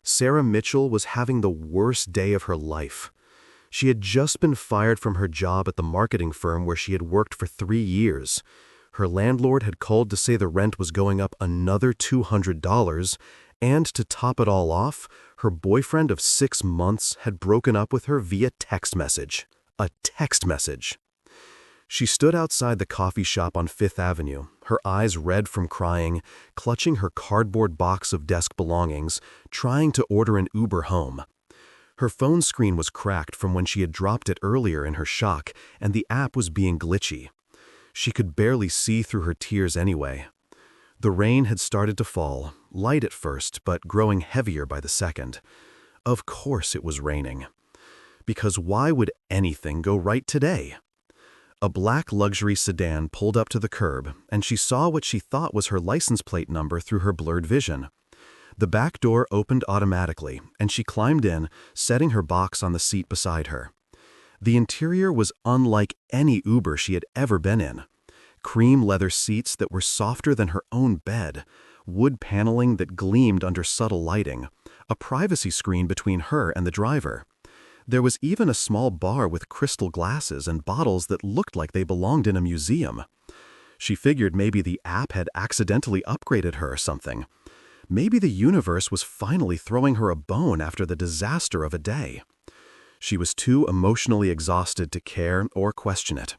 Sarah Mitchell was having the worst day of her life. She had just been fired from her job at the marketing firm where she had worked for 3 years. Her landlord had called to say the rent was going up another $200, and to top it all off, her boyfriend of 6 months had broken up with her via text message. A text message. She stood outside the coffee shop on Fifth Avenue, her eyes red from crying, clutching her cardboard box of desk belongings, trying to order an Uber home. Her phone screen was cracked from when she had dropped it earlier in her shock, and the app was being glitchy. She could barely see through her tears anyway. The rain had started to fall, light at first, but growing heavier by the second. Of course it was raining. Because why would anything go right today? A black luxury sedan pulled up to the curb, and she saw what she thought was her license plate number through her blurred vision. The back door opened automatically, and she climbed in, setting her box on the seat beside her. The interior was unlike any Uber she had ever been in. Cream leather seats that were softer than her own bed, wood paneling that gleamed under subtle lighting, a privacy screen between her and the driver. There was even a small bar with crystal glasses and bottles that looked like they belonged in a museum. She figured maybe the app had accidentally upgraded her or something. Maybe the universe was finally throwing her a bone after the disaster of a day. She was too emotionally exhausted to care or question it.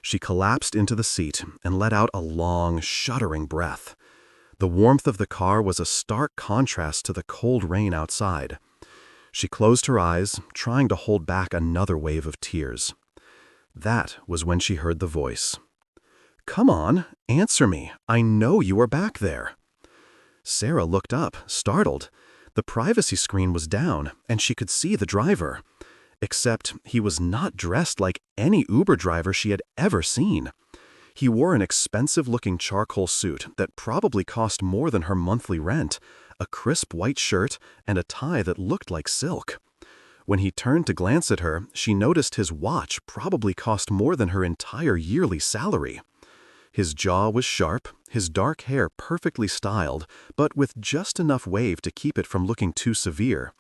She collapsed into the seat and let out a long, shuddering breath. The warmth of the car was a stark contrast to the cold rain outside. She closed her eyes, trying to hold back another wave of tears. That was when she heard the voice. "Come on, answer me. I know you are back there." Sarah looked up, startled. The privacy screen was down, and she could see the driver. Except he was not dressed like any Uber driver she had ever seen. He wore an expensive-looking charcoal suit that probably cost more than her monthly rent, a crisp white shirt, and a tie that looked like silk. When he turned to glance at her, she noticed his watch probably cost more than her entire yearly salary. His jaw was sharp, his dark hair perfectly styled, but with just enough wave to keep it from looking too severe.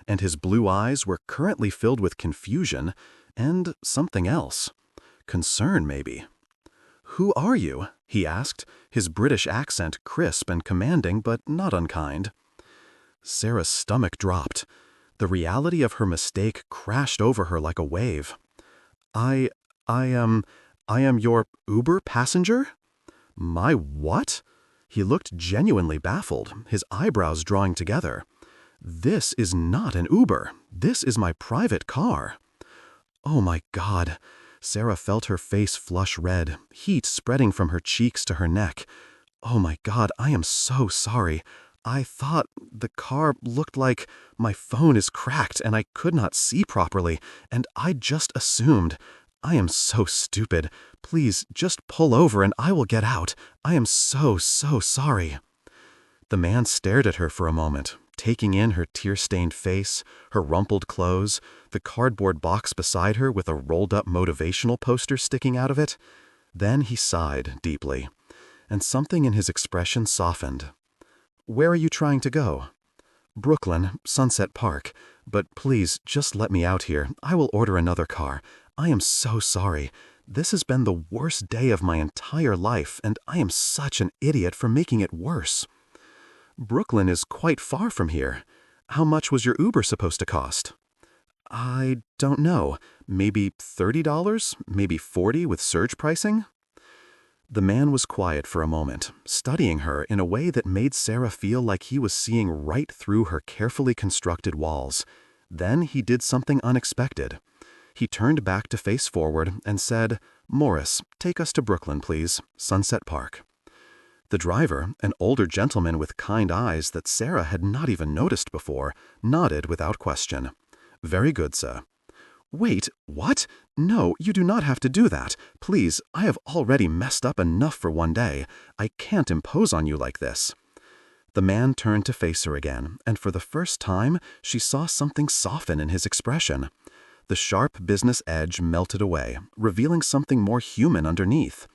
And his blue eyes were currently filled with confusion and something else. Concern, maybe. "Who are you?" he asked, his British accent crisp and commanding but not unkind. Sarah's stomach dropped. The reality of her mistake crashed over her like a wave. I am your Uber passenger?" "My what?" He looked genuinely baffled, his eyebrows drawing together. "This is not an Uber. This is my private car." Oh my God. Sarah felt her face flush red, heat spreading from her cheeks to her neck. "Oh my God, I am so sorry. I thought the car looked like my phone is cracked and I could not see properly, and I just assumed. I am so stupid. Please just pull over and I will get out. I am so sorry." The man stared at her for a moment, taking in her tear-stained face, her rumpled clothes, the cardboard box beside her with a rolled-up motivational poster sticking out of it. Then he sighed deeply, and something in his expression softened. "Where are you trying to go?" "Brooklyn, Sunset Park. But please, just let me out here. I will order another car. I am so sorry. This has been the worst day of my entire life, and I am such an idiot for making it worse." "Brooklyn is quite far from here. How much was your Uber supposed to cost?" "I don't know. Maybe $30, maybe $40 with surge pricing?" The man was quiet for a moment, studying her in a way that made Sarah feel like he was seeing right through her carefully constructed walls. Then he did something unexpected. He turned back to face forward and said, "Morris, take us to Brooklyn, please. Sunset Park." The driver, an older gentleman with kind eyes that Sarah had not even noticed before, nodded without question. "Very good, sir." "Wait, what? No, you do not have to do that. Please, I have already messed up enough for one day. I can't impose on you like this." The man turned to face her again, and for the first time, she saw something soften in his expression. The sharp business edge melted away, revealing something more human underneath.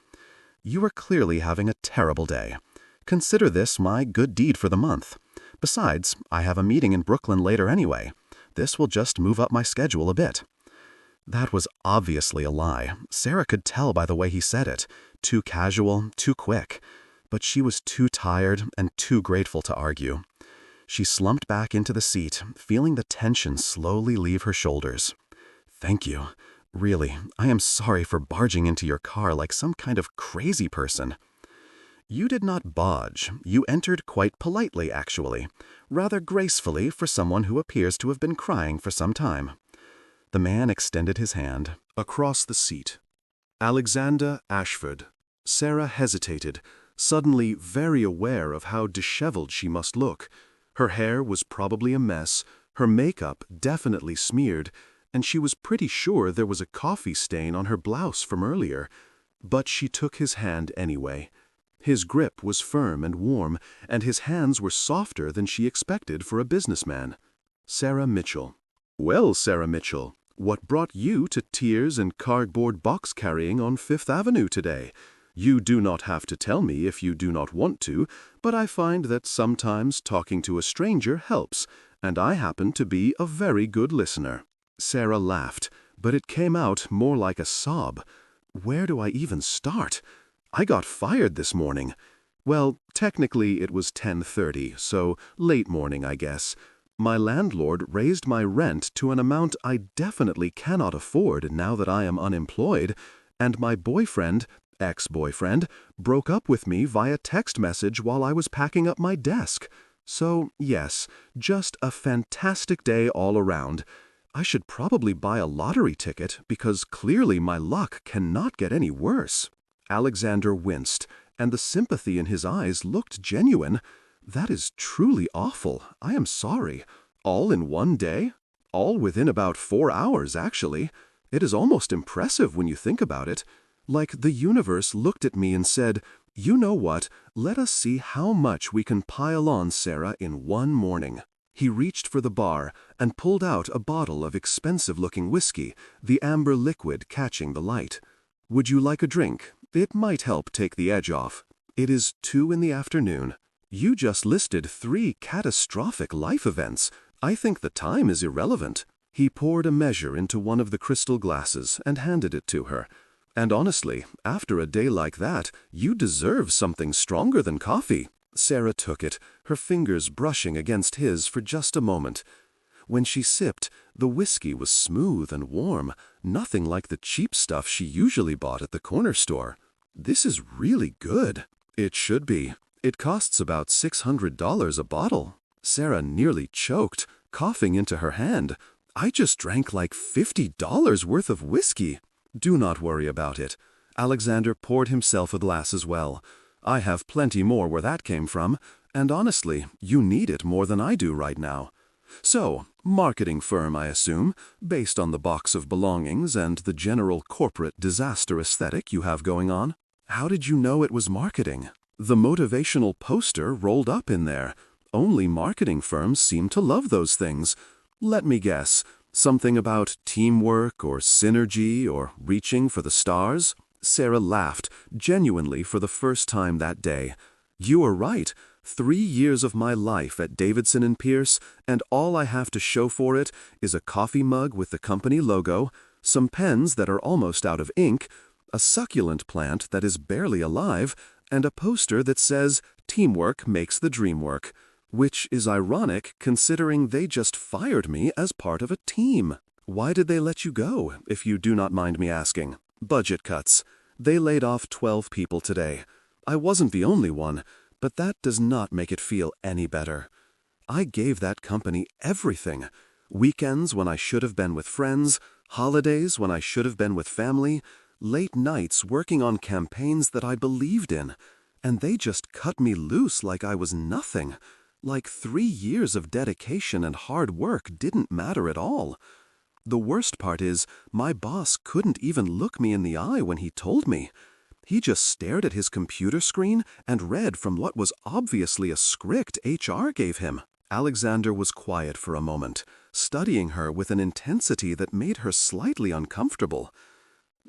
"You are clearly having a terrible day. Consider this my good deed for the month. Besides, I have a meeting in Brooklyn later anyway. This will just move up my schedule a bit." That was obviously a lie. Sarah could tell by the way he said it. Too casual, too quick. But she was too tired and too grateful to argue. She slumped back into the seat, feeling the tension slowly leave her shoulders. "Thank you. Really, I am sorry for barging into your car like some kind of crazy person." "You did not barge. You entered quite politely, actually. Rather gracefully for someone who appears to have been crying for some time." The man extended his hand. Across the seat. Alexander Ashford. Sarah hesitated, suddenly very aware of how disheveled she must look. Her hair was probably a mess, her makeup definitely smeared, and she was pretty sure there was a coffee stain on her blouse from earlier. But she took his hand anyway. His grip was firm and warm, and his hands were softer than she expected for a businessman. Sarah Mitchell. "Well, Sarah Mitchell, what brought you to tears and cardboard box carrying on Fifth Avenue today? You do not have to tell me if you do not want to, but I find that sometimes talking to a stranger helps, and I happen to be a very good listener." Sarah laughed, but it came out more like a sob. "Where do I even start? I got fired this morning. Well, technically it was 10:30, so late morning, I guess. My landlord raised my rent to an amount I definitely cannot afford now that I am unemployed, and my ex-boyfriend, broke up with me via text message while I was packing up my desk. So, yes, just a fantastic day all around. I should probably buy a lottery ticket because clearly my luck cannot get any worse." Alexander winced, and the sympathy in his eyes looked genuine. "That is truly awful. I am sorry. All in one day? All within about 4 hours, actually. It is almost impressive when you think about it. Like the universe looked at me and said, 'You know what? Let us see how much we can pile on Sarah in one morning.'" He reached for the bar and pulled out a bottle of expensive-looking whiskey, the amber liquid catching the light. "Would you like a drink? It might help take the edge off. It is 2 in the afternoon. You just listed 3 catastrophic life events. I think the time is irrelevant." He poured a measure into one of the crystal glasses and handed it to her. "And honestly, after a day like that, you deserve something stronger than coffee." Sarah took it, her fingers brushing against his for just a moment. When she sipped, the whiskey was smooth and warm, nothing like the cheap stuff she usually bought at the corner store. "This is really good." "It should be. It costs about $600 a bottle." Sarah nearly choked, coughing into her hand. "I just drank like $50 worth of whiskey." "Do not worry about it." Alexander poured himself a glass as well. "I have plenty more where that came from, and honestly, you need it more than I do right now. So, marketing firm, I assume, based on the box of belongings and the general corporate disaster aesthetic you have going on. How did you know it was marketing? The motivational poster rolled up in there. Only marketing firms seem to love those things. Let me guess, something about teamwork or synergy or reaching for the stars?" Sarah laughed, genuinely for the first time that day. "You are right. 3 years of my life at Davidson & Pierce, and all I have to show for it is a coffee mug with the company logo, some pens that are almost out of ink, a succulent plant that is barely alive, and a poster that says, 'Teamwork makes the dream work,' which is ironic considering they just fired me as part of a team. Why did they let you go, if you do not mind me asking?" "Budget cuts. They laid off 12 people today. I wasn't the only one, but that does not make it feel any better. I gave that company everything. Weekends when I should have been with friends, holidays when I should have been with family, late nights working on campaigns that I believed in, and they just cut me loose like I was nothing. Like 3 years of dedication and hard work didn't matter at all. The worst part is, my boss couldn't even look me in the eye when he told me. He just stared at his computer screen and read from what was obviously a script HR gave him." Alexander was quiet for a moment, studying her with an intensity that made her slightly uncomfortable.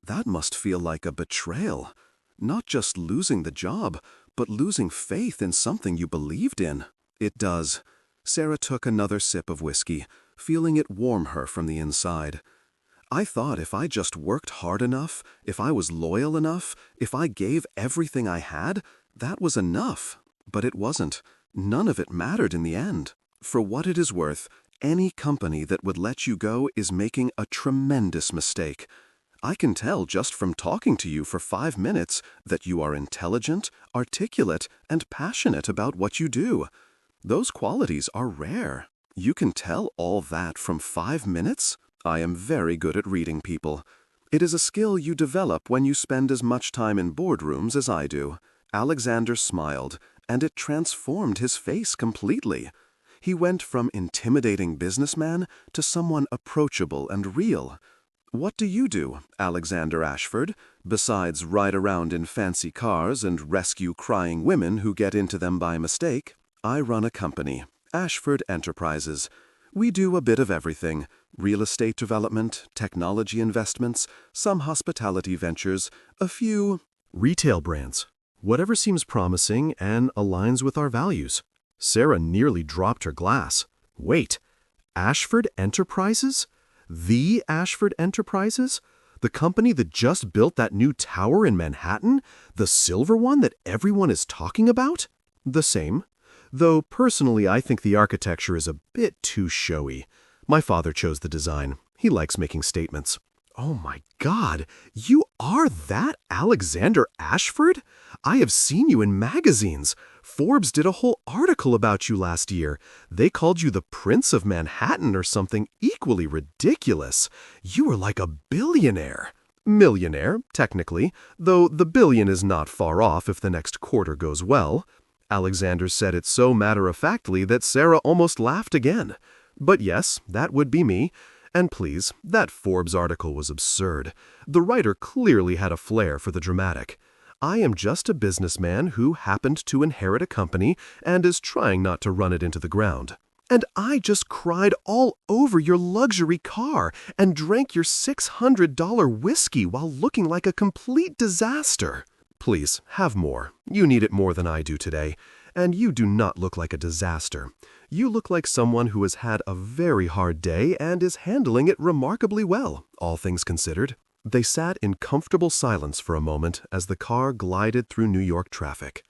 "That must feel like a betrayal. Not just losing the job, but losing faith in something you believed in." "It does. Sarah took another sip of whiskey, feeling it warm her from the inside. I thought if I just worked hard enough, if I was loyal enough, if I gave everything I had, that was enough. But it wasn't. None of it mattered in the end. For what it is worth, any company that would let you go is making a tremendous mistake. I can tell just from talking to you for 5 minutes that you are intelligent, articulate, and passionate about what you do. Those qualities are rare. You can tell all that from 5 minutes? I am very good at reading people. It is a skill you develop when you spend as much time in boardrooms as I do. Alexander smiled, and it transformed his face completely. He went from intimidating businessman to someone approachable and real. What do you do, Alexander Ashford, besides ride around in fancy cars and rescue crying women who get into them by mistake? I run a company, Ashford Enterprises. We do a bit of everything: real estate development, technology investments, some hospitality ventures, a few retail brands. Whatever seems promising and aligns with our values. Sarah nearly dropped her glass. Wait, Ashford Enterprises? The Ashford Enterprises? The company that just built that new tower in Manhattan? The silver one that everyone is talking about? The same. Though personally I think the architecture is a bit too showy. My father chose the design. He likes making statements. Oh my God, you are that Alexander Ashford? I have seen you in magazines. Forbes did a whole article about you last year. They called you the Prince of Manhattan or something equally ridiculous. You are like a billionaire. Millionaire, technically, though the billion is not far off if the next quarter goes well. Alexander said it so matter-of-factly that Sarah almost laughed again. But yes, that would be me. And please, that Forbes article was absurd. The writer clearly had a flair for the dramatic. I am just a businessman who happened to inherit a company and is trying not to run it into the ground. And I just cried all over your luxury car and drank your $600 whiskey while looking like a complete disaster. Please, have more. You need it more than I do today. And you do not look like a disaster. You look like someone who has had a very hard day and is handling it remarkably well, all things considered. They sat in comfortable silence for a moment as the car glided through New York traffic.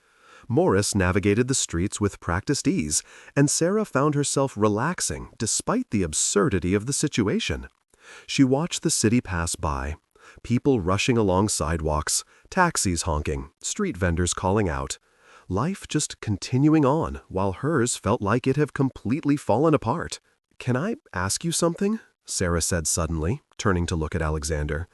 Morris navigated the streets with practiced ease, and Sarah found herself relaxing despite the absurdity of the situation. She watched the city pass by, people rushing along sidewalks, taxis honking, street vendors calling out. Life just continuing on, while hers felt like it had completely fallen apart. "Can I ask you something?" Sarah said suddenly, turning to look at Alexander.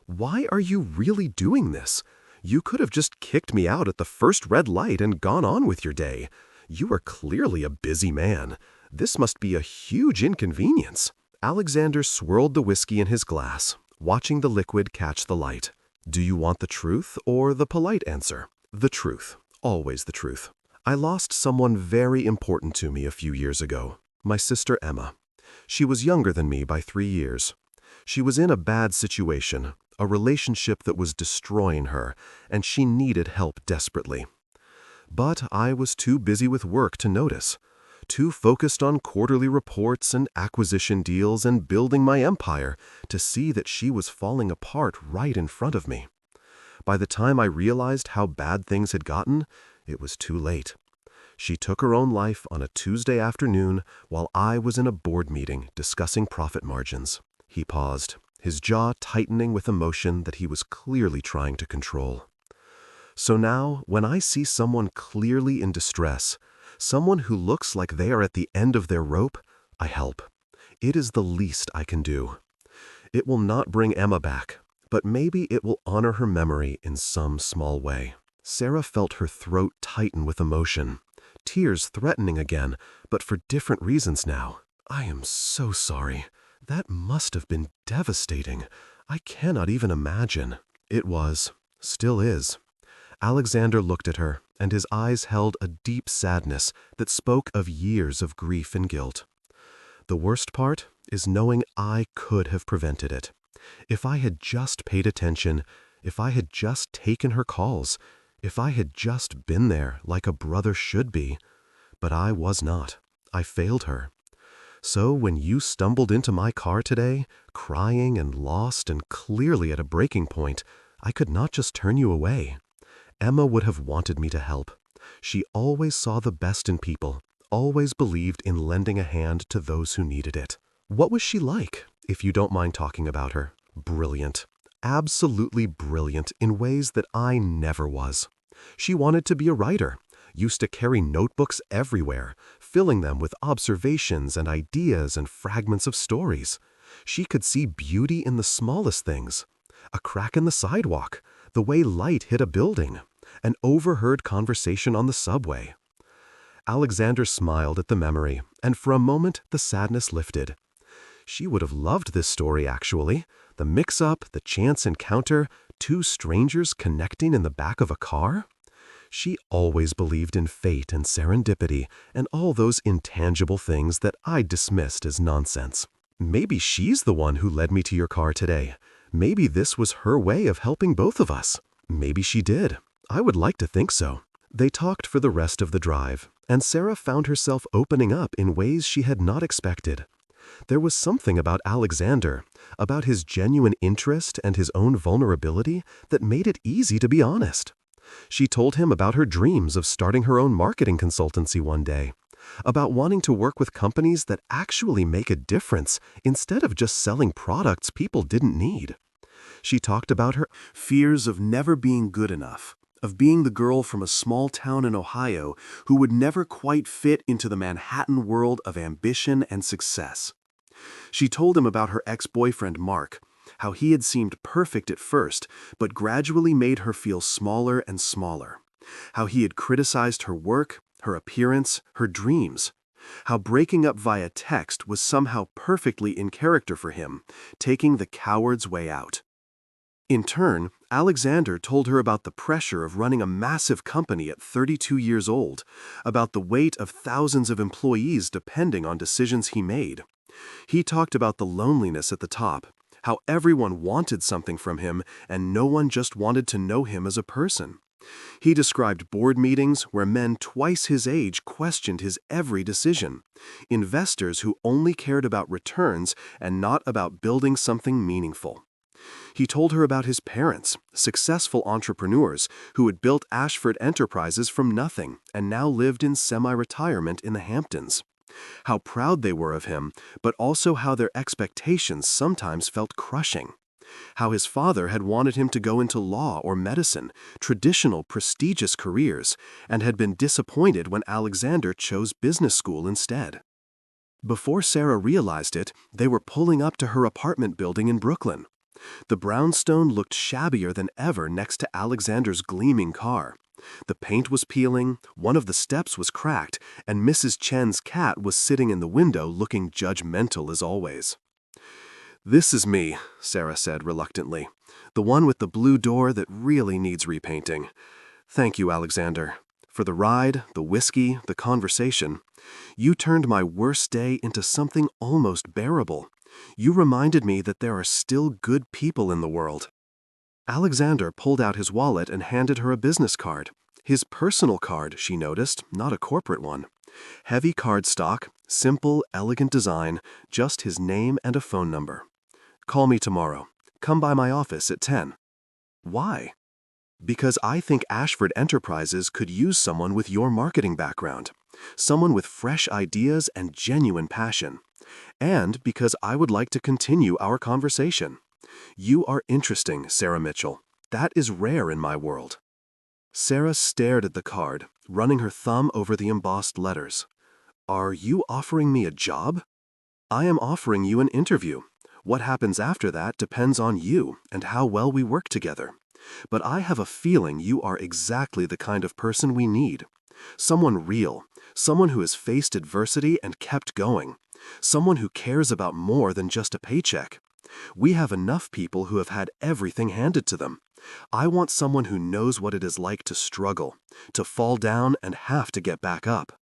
"Why are you really doing this? You could have just kicked me out at the first red light and gone on with your day. You are clearly a busy man. This must be a huge inconvenience." Alexander swirled the whiskey in his glass, watching the liquid catch the light. "Do you want the truth or the polite answer?" "The truth. Always the truth. I lost someone very important to me a few years ago, my sister Emma. She was younger than me by 3 years. She was in a bad situation, a relationship that was destroying her, and she needed help desperately. But I was too busy with work to notice, too focused on quarterly reports and acquisition deals and building my empire to see that she was falling apart right in front of me. By the time I realized how bad things had gotten, it was too late. She took her own life on a Tuesday afternoon while I was in a board meeting discussing profit margins. He paused, his jaw tightening with emotion that he was clearly trying to control. So now, when I see someone clearly in distress, someone who looks like they are at the end of their rope, I help. It is the least I can do. It will not bring Emma back, but maybe it will honor her memory in some small way. Sarah felt her throat tighten with emotion, tears threatening again, but for different reasons now. "I am so sorry. That must have been devastating. I cannot even imagine." It was, still is. Alexander looked at her, and his eyes held a deep sadness that spoke of years of grief and guilt. "The worst part is knowing I could have prevented it. If I had just paid attention, if I had just taken her calls, if I had just been there like a brother should be. But I was not. I failed her. So when you stumbled into my car today, crying and lost and clearly at a breaking point, I could not just turn you away. Emma would have wanted me to help. She always saw the best in people, always believed in lending a hand to those who needed it. What was she like, if you don't mind talking about her? Brilliant. Absolutely brilliant in ways that I never was. She wanted to be a writer, used to carry notebooks everywhere, filling them with observations and ideas and fragments of stories. She could see beauty in the smallest things. A crack in the sidewalk, the way light hit a building, an overheard conversation on the subway. Alexander smiled at the memory, and for a moment the sadness lifted. She would have loved this story, actually. The mix-up, the chance encounter, two strangers connecting in the back of a car. She always believed in fate and serendipity and all those intangible things that I dismissed as nonsense. Maybe she's the one who led me to your car today. Maybe this was her way of helping both of us. Maybe she did. I would like to think so. They talked for the rest of the drive, and Sarah found herself opening up in ways she had not expected. There was something about Alexander, about his genuine interest and his own vulnerability, that made it easy to be honest. She told him about her dreams of starting her own marketing consultancy one day, about wanting to work with companies that actually make a difference instead of just selling products people didn't need. She talked about her fears of never being good enough, of being the girl from a small town in Ohio who would never quite fit into the Manhattan world of ambition and success. She told him about her ex-boyfriend Mark, how he had seemed perfect at first, but gradually made her feel smaller and smaller, how he had criticized her work, her appearance, her dreams, how breaking up via text was somehow perfectly in character for him, taking the coward's way out. In turn, Alexander told her about the pressure of running a massive company at 32 years old, about the weight of thousands of employees depending on decisions he made. He talked about the loneliness at the top, how everyone wanted something from him and no one just wanted to know him as a person. He described board meetings where men twice his age questioned his every decision, investors who only cared about returns and not about building something meaningful. He told her about his parents, successful entrepreneurs who had built Ashford Enterprises from nothing and now lived in semi-retirement in the Hamptons. How proud they were of him, but also how their expectations sometimes felt crushing. How his father had wanted him to go into law or medicine, traditional prestigious careers, and had been disappointed when Alexander chose business school instead. Before Sarah realized it, they were pulling up to her apartment building in Brooklyn. The brownstone looked shabbier than ever next to Alexander's gleaming car. The paint was peeling, one of the steps was cracked, and Mrs. Chen's cat was sitting in the window looking judgmental as always. "This is me," Sarah said reluctantly. "The one with the blue door that really needs repainting. Thank you, Alexander. For the ride, the whiskey, the conversation. You turned my worst day into something almost bearable. You reminded me that there are still good people in the world." Alexander pulled out his wallet and handed her a business card. His personal card, she noticed, not a corporate one. Heavy cardstock, simple, elegant design, just his name and a phone number. "Call me tomorrow. Come by my office at 10. "Why?" "Because I think Ashford Enterprises could use someone with your marketing background, someone with fresh ideas and genuine passion. And because I would like to continue our conversation. You are interesting, Sarah Mitchell. That is rare in my world." Sarah stared at the card, running her thumb over the embossed letters. "Are you offering me a job?" "I am offering you an interview. What happens after that depends on you and how well we work together. But I have a feeling you are exactly the kind of person we need. Someone real, someone who has faced adversity and kept going, someone who cares about more than just a paycheck. We have enough people who have had everything handed to them. I want someone who knows what it is like to struggle, to fall down and have to get back up."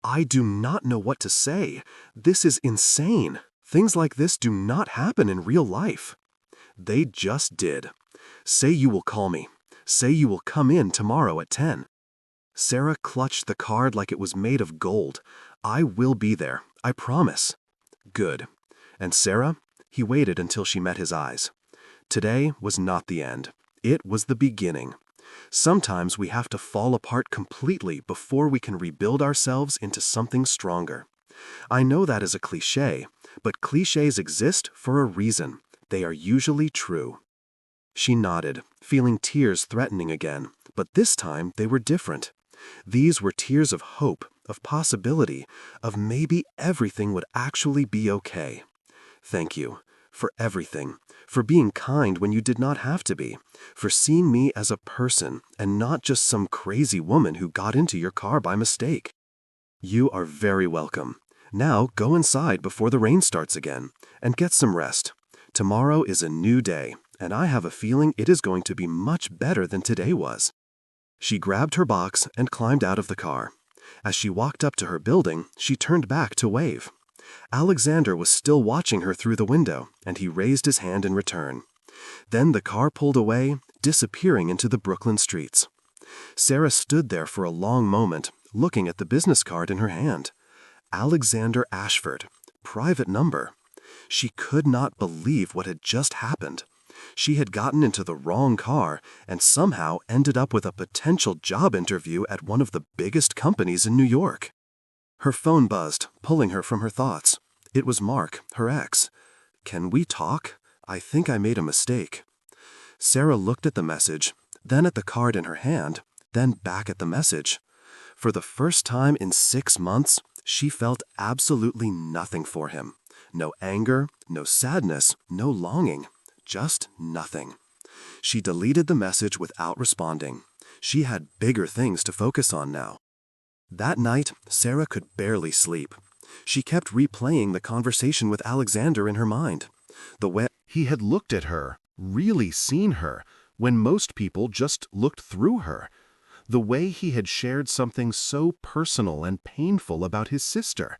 "I do not know what to say. This is insane. Things like this do not happen in real life." "They just did. Say you will call me. Say you will come in tomorrow at 10. Sarah clutched the card like it was made of gold. I will be there, I promise. Good. And Sarah? He waited until she met his eyes. Today was not the end. It was the beginning. Sometimes we have to fall apart completely before we can rebuild ourselves into something stronger. I know that is a cliché, but clichés exist for a reason. They are usually true. She nodded, feeling tears threatening again, but this time they were different. These were tears of hope, of possibility, of maybe everything would actually be okay. Thank you. For everything, for being kind when you did not have to be, for seeing me as a person and not just some crazy woman who got into your car by mistake. You are very welcome. Now go inside before the rain starts again, and get some rest. Tomorrow is a new day, and I have a feeling it is going to be much better than today was. She grabbed her box and climbed out of the car. As she walked up to her building, she turned back to wave. Alexander was still watching her through the window, and he raised his hand in return. Then the car pulled away, disappearing into the Brooklyn streets. Sarah stood there for a long moment, looking at the business card in her hand. Alexander Ashford, private number. She could not believe what had just happened. She had gotten into the wrong car and somehow ended up with a potential job interview at one of the biggest companies in New York. Her phone buzzed, pulling her from her thoughts. It was Mark, her ex. "Can we talk? I think I made a mistake." Sarah looked at the message, then at the card in her hand, then back at the message. For the first time in 6 months, she felt absolutely nothing for him. No anger, no sadness, no longing. Just nothing. She deleted the message without responding. She had bigger things to focus on now. That night, Sarah could barely sleep. She kept replaying the conversation with Alexander in her mind. The way he had looked at her, really seen her, when most people just looked through her. The way he had shared something so personal and painful about his sister.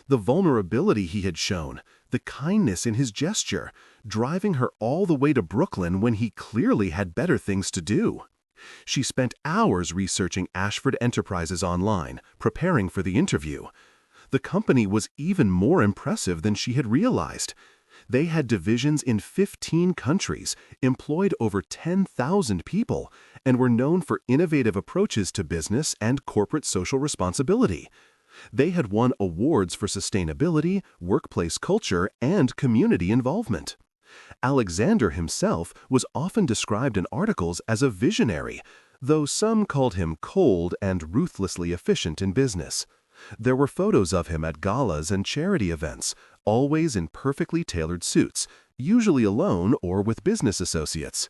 The vulnerability he had shown, the kindness in his gesture, driving her all the way to Brooklyn when he clearly had better things to do. She spent hours researching Ashford Enterprises online, preparing for the interview. The company was even more impressive than she had realized. They had divisions in 15 countries, employed over 10,000 people, and were known for innovative approaches to business and corporate social responsibility. They had won awards for sustainability, workplace culture, and community involvement. Alexander himself was often described in articles as a visionary, though some called him cold and ruthlessly efficient in business. There were photos of him at galas and charity events, always in perfectly tailored suits, usually alone or with business associates.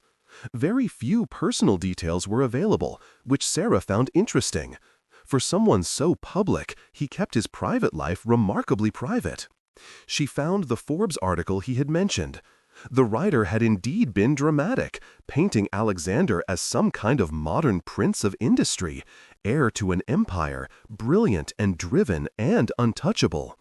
Very few personal details were available, which Sarah found interesting. For someone so public, he kept his private life remarkably private. She found the Forbes article he had mentioned. The writer had indeed been dramatic, painting Alexander as some kind of modern prince of industry, heir to an empire, brilliant and driven and untouchable.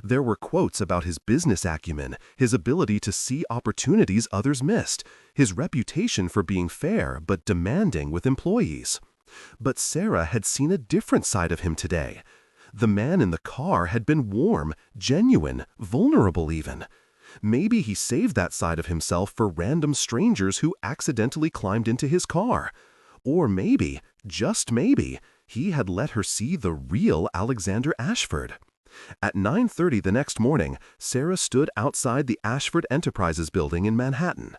There were quotes about his business acumen, his ability to see opportunities others missed, his reputation for being fair but demanding with employees. But Sarah had seen a different side of him today. The man in the car had been warm, genuine, vulnerable even. Maybe he saved that side of himself for random strangers who accidentally climbed into his car. Or maybe, just maybe, he had let her see the real Alexander Ashford. At 9:30 the next morning, Sarah stood outside the Ashford Enterprises building in Manhattan.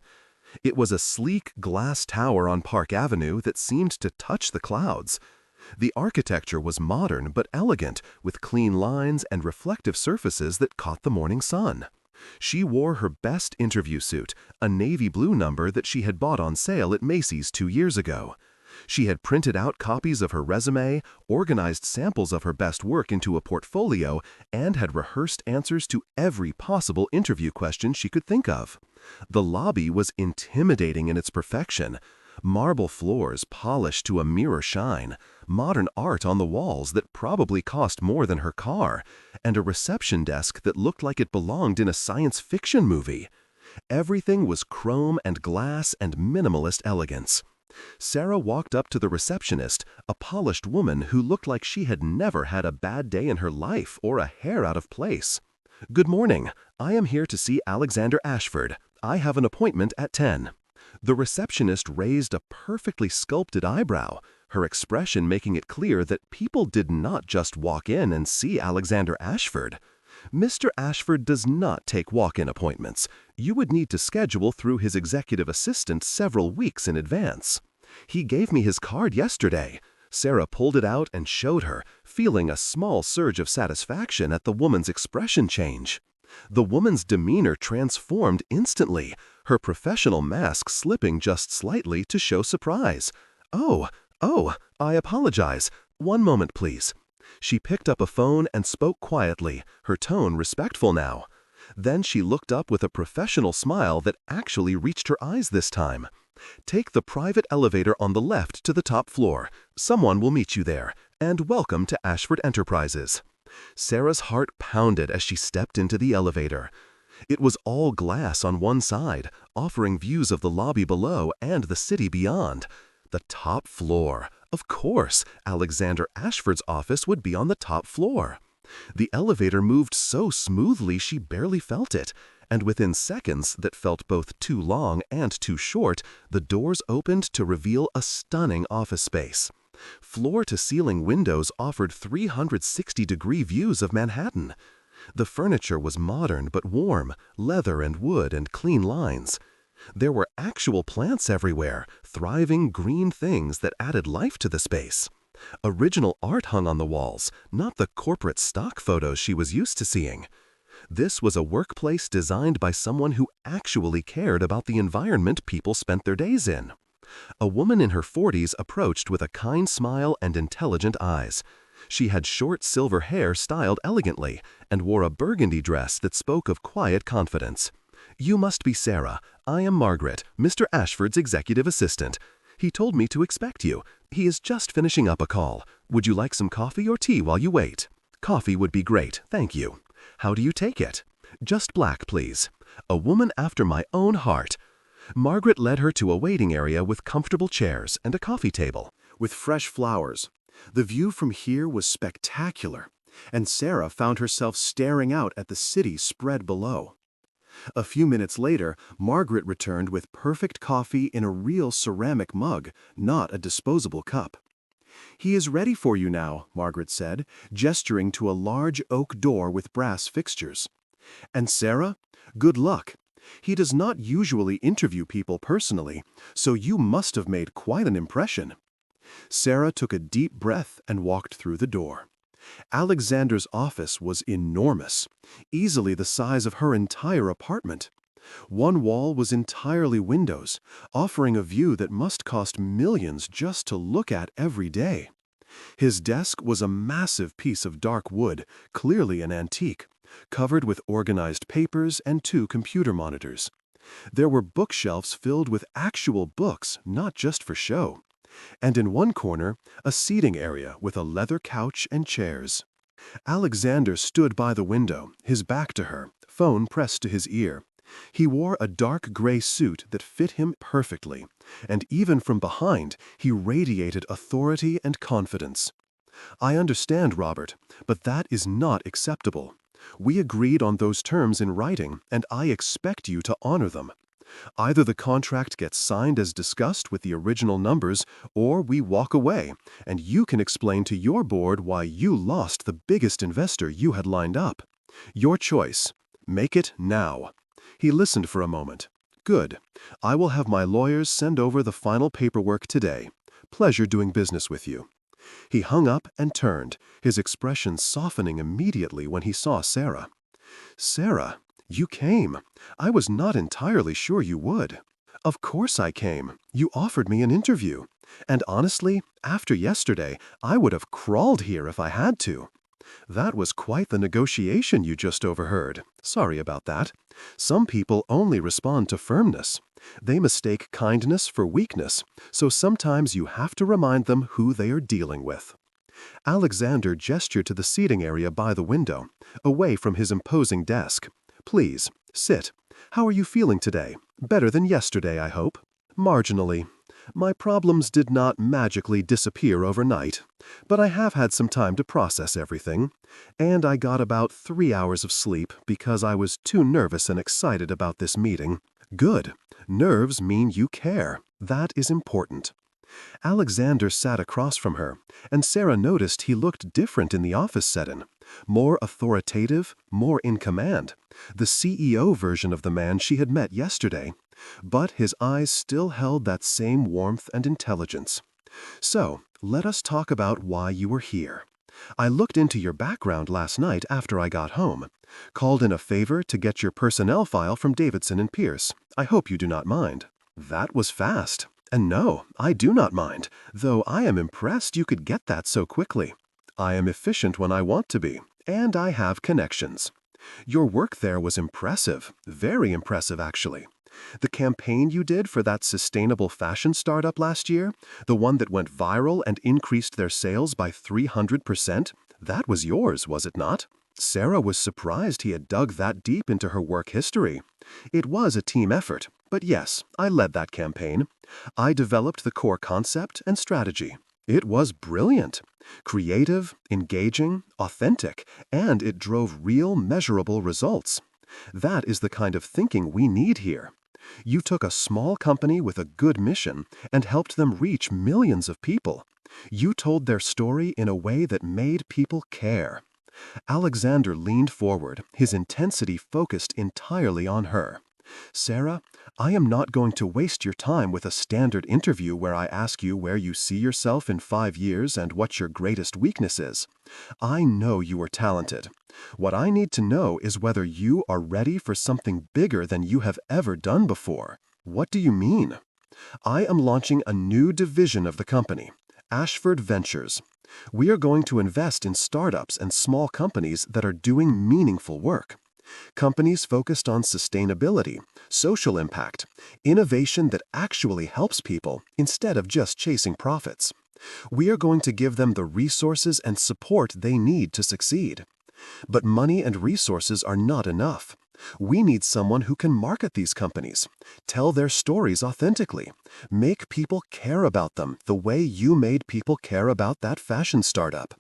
It was a sleek glass tower on Park Avenue that seemed to touch the clouds. The architecture was modern but elegant, with clean lines and reflective surfaces that caught the morning sun. She wore her best interview suit, a navy blue number that she had bought on sale at Macy's 2 years ago. She had printed out copies of her resume, organized samples of her best work into a portfolio, and had rehearsed answers to every possible interview question she could think of. The lobby was intimidating in its perfection. Marble floors polished to a mirror shine, modern art on the walls that probably cost more than her car, and a reception desk that looked like it belonged in a science fiction movie. Everything was chrome and glass and minimalist elegance. Sarah walked up to the receptionist, a polished woman who looked like she had never had a bad day in her life or a hair out of place. "Good morning. I am here to see Alexander Ashford. I have an appointment at 10. The receptionist raised a perfectly sculpted eyebrow, her expression making it clear that people did not just walk in and see Alexander Ashford. Mr. Ashford does not take walk-in appointments. You would need to schedule through his executive assistant several weeks in advance. He gave me his card yesterday." Sarah pulled it out and showed her, feeling a small surge of satisfaction at the woman's expression change. The woman's demeanor transformed instantly, her professional mask slipping just slightly to show surprise. Oh, I apologize. One moment, please." She picked up a phone and spoke quietly, her tone respectful now. Then she looked up with a professional smile that actually reached her eyes this time. "Take the private elevator on the left to the top floor. Someone will meet you there. And welcome to Ashford Enterprises." Sarah's heart pounded as she stepped into the elevator. It was all glass on one side, offering views of the lobby below and the city beyond. The top floor. Of course, Alexander Ashford's office would be on the top floor. The elevator moved so smoothly she barely felt it, and within seconds that felt both too long and too short, the doors opened to reveal a stunning office space. Floor-to-ceiling windows offered 360-degree views of Manhattan. The furniture was modern but warm, leather and wood and clean lines. There were actual plants everywhere, thriving green things that added life to the space. Original art hung on the walls, not the corporate stock photos she was used to seeing. This was a workplace designed by someone who actually cared about the environment people spent their days in. A woman in her 40s approached with a kind smile and intelligent eyes. She had short silver hair styled elegantly and wore a burgundy dress that spoke of quiet confidence. "You must be Sarah. I am Margaret, Mr. Ashford's executive assistant. He told me to expect you. He is just finishing up a call. Would you like some coffee or tea while you wait?" "Coffee would be great, thank you." "How do you take it?" "Just black, please." A woman after my own heart. Margaret led her to a waiting area with comfortable chairs and a coffee table. with fresh flowers. The view from here was spectacular, and Sarah found herself staring out at the city spread below. A few minutes later, Margaret returned with perfect coffee in a real ceramic mug, not a disposable cup. "He is ready for you now," Margaret said, gesturing to a large oak door with brass fixtures. "And Sarah, good luck. He does not usually interview people personally, so you must have made quite an impression." Sarah took a deep breath and walked through the door. Alexander's office was enormous, easily the size of her entire apartment. One wall was entirely windows, offering a view that must cost millions just to look at every day. His desk was a massive piece of dark wood, clearly an antique, covered with organized papers and 2 computer monitors. There were bookshelves filled with actual books, not just for show. And in one corner, a seating area with a leather couch and chairs. Alexander stood by the window, his back to her, phone pressed to his ear. He wore a dark gray suit that fit him perfectly, and even from behind, he radiated authority and confidence. "I understand, Robert, but that is not acceptable. We agreed on those terms in writing, and I expect you to honor them. Either the contract gets signed as discussed with the original numbers, or we walk away, and you can explain to your board why you lost the biggest investor you had lined up. Your choice. Make it now." He listened for a moment. "Good. I will have my lawyers send over the final paperwork today. Pleasure doing business with you." He hung up and turned, his expression softening immediately when he saw Sarah. "Sarah, you came. I was not entirely sure you would." "Of course I came. You offered me an interview. And honestly, after yesterday, I would have crawled here if I had to." "That was quite the negotiation you just overheard. Sorry about that. Some people only respond to firmness. They mistake kindness for weakness, so sometimes you have to remind them who they are dealing with." Alexander gestured to the seating area by the window, away from his imposing desk. "Please, sit. How are you feeling today? Better than yesterday, I hope." "Marginally. My problems did not magically disappear overnight, but I have had some time to process everything, and I got about 3 hours of sleep because I was too nervous and excited about this meeting. Good. Nerves mean you care. That is important. Alexander sat across from her, and Sarah noticed he looked different in the office setting. More authoritative, more in command. The CEO version of the man she had met yesterday. But his eyes still held that same warmth and intelligence. So, let us talk about why you were here. I looked into your background last night after I got home. Called in a favor to get your personnel file from Davidson and Pierce. I hope you do not mind. That was fast. And no, I do not mind, though I am impressed you could get that so quickly. I am efficient when I want to be, and I have connections. Your work there was impressive, very impressive actually. The campaign you did for that sustainable fashion startup last year, the one that went viral and increased their sales by 300%, that was yours, was it not? Sarah was surprised he had dug that deep into her work history. It was a team effort, but yes, I led that campaign. I developed the core concept and strategy. It was brilliant. Creative, engaging, authentic, and it drove real, measurable results. That is the kind of thinking we need here. You took a small company with a good mission and helped them reach millions of people. You told their story in a way that made people care. Alexander leaned forward, his intensity focused entirely on her. Sarah, I am not going to waste your time with a standard interview where I ask you where you see yourself in 5 years and what your greatest weakness is. I know you are talented. What I need to know is whether you are ready for something bigger than you have ever done before. What do you mean? I am launching a new division of the company, Ashford Ventures. We are going to invest in startups and small companies that are doing meaningful work. Companies focused on sustainability, social impact, innovation that actually helps people instead of just chasing profits. We are going to give them the resources and support they need to succeed. But money and resources are not enough. We need someone who can market these companies, tell their stories authentically, make people care about them the way you made people care about that fashion startup.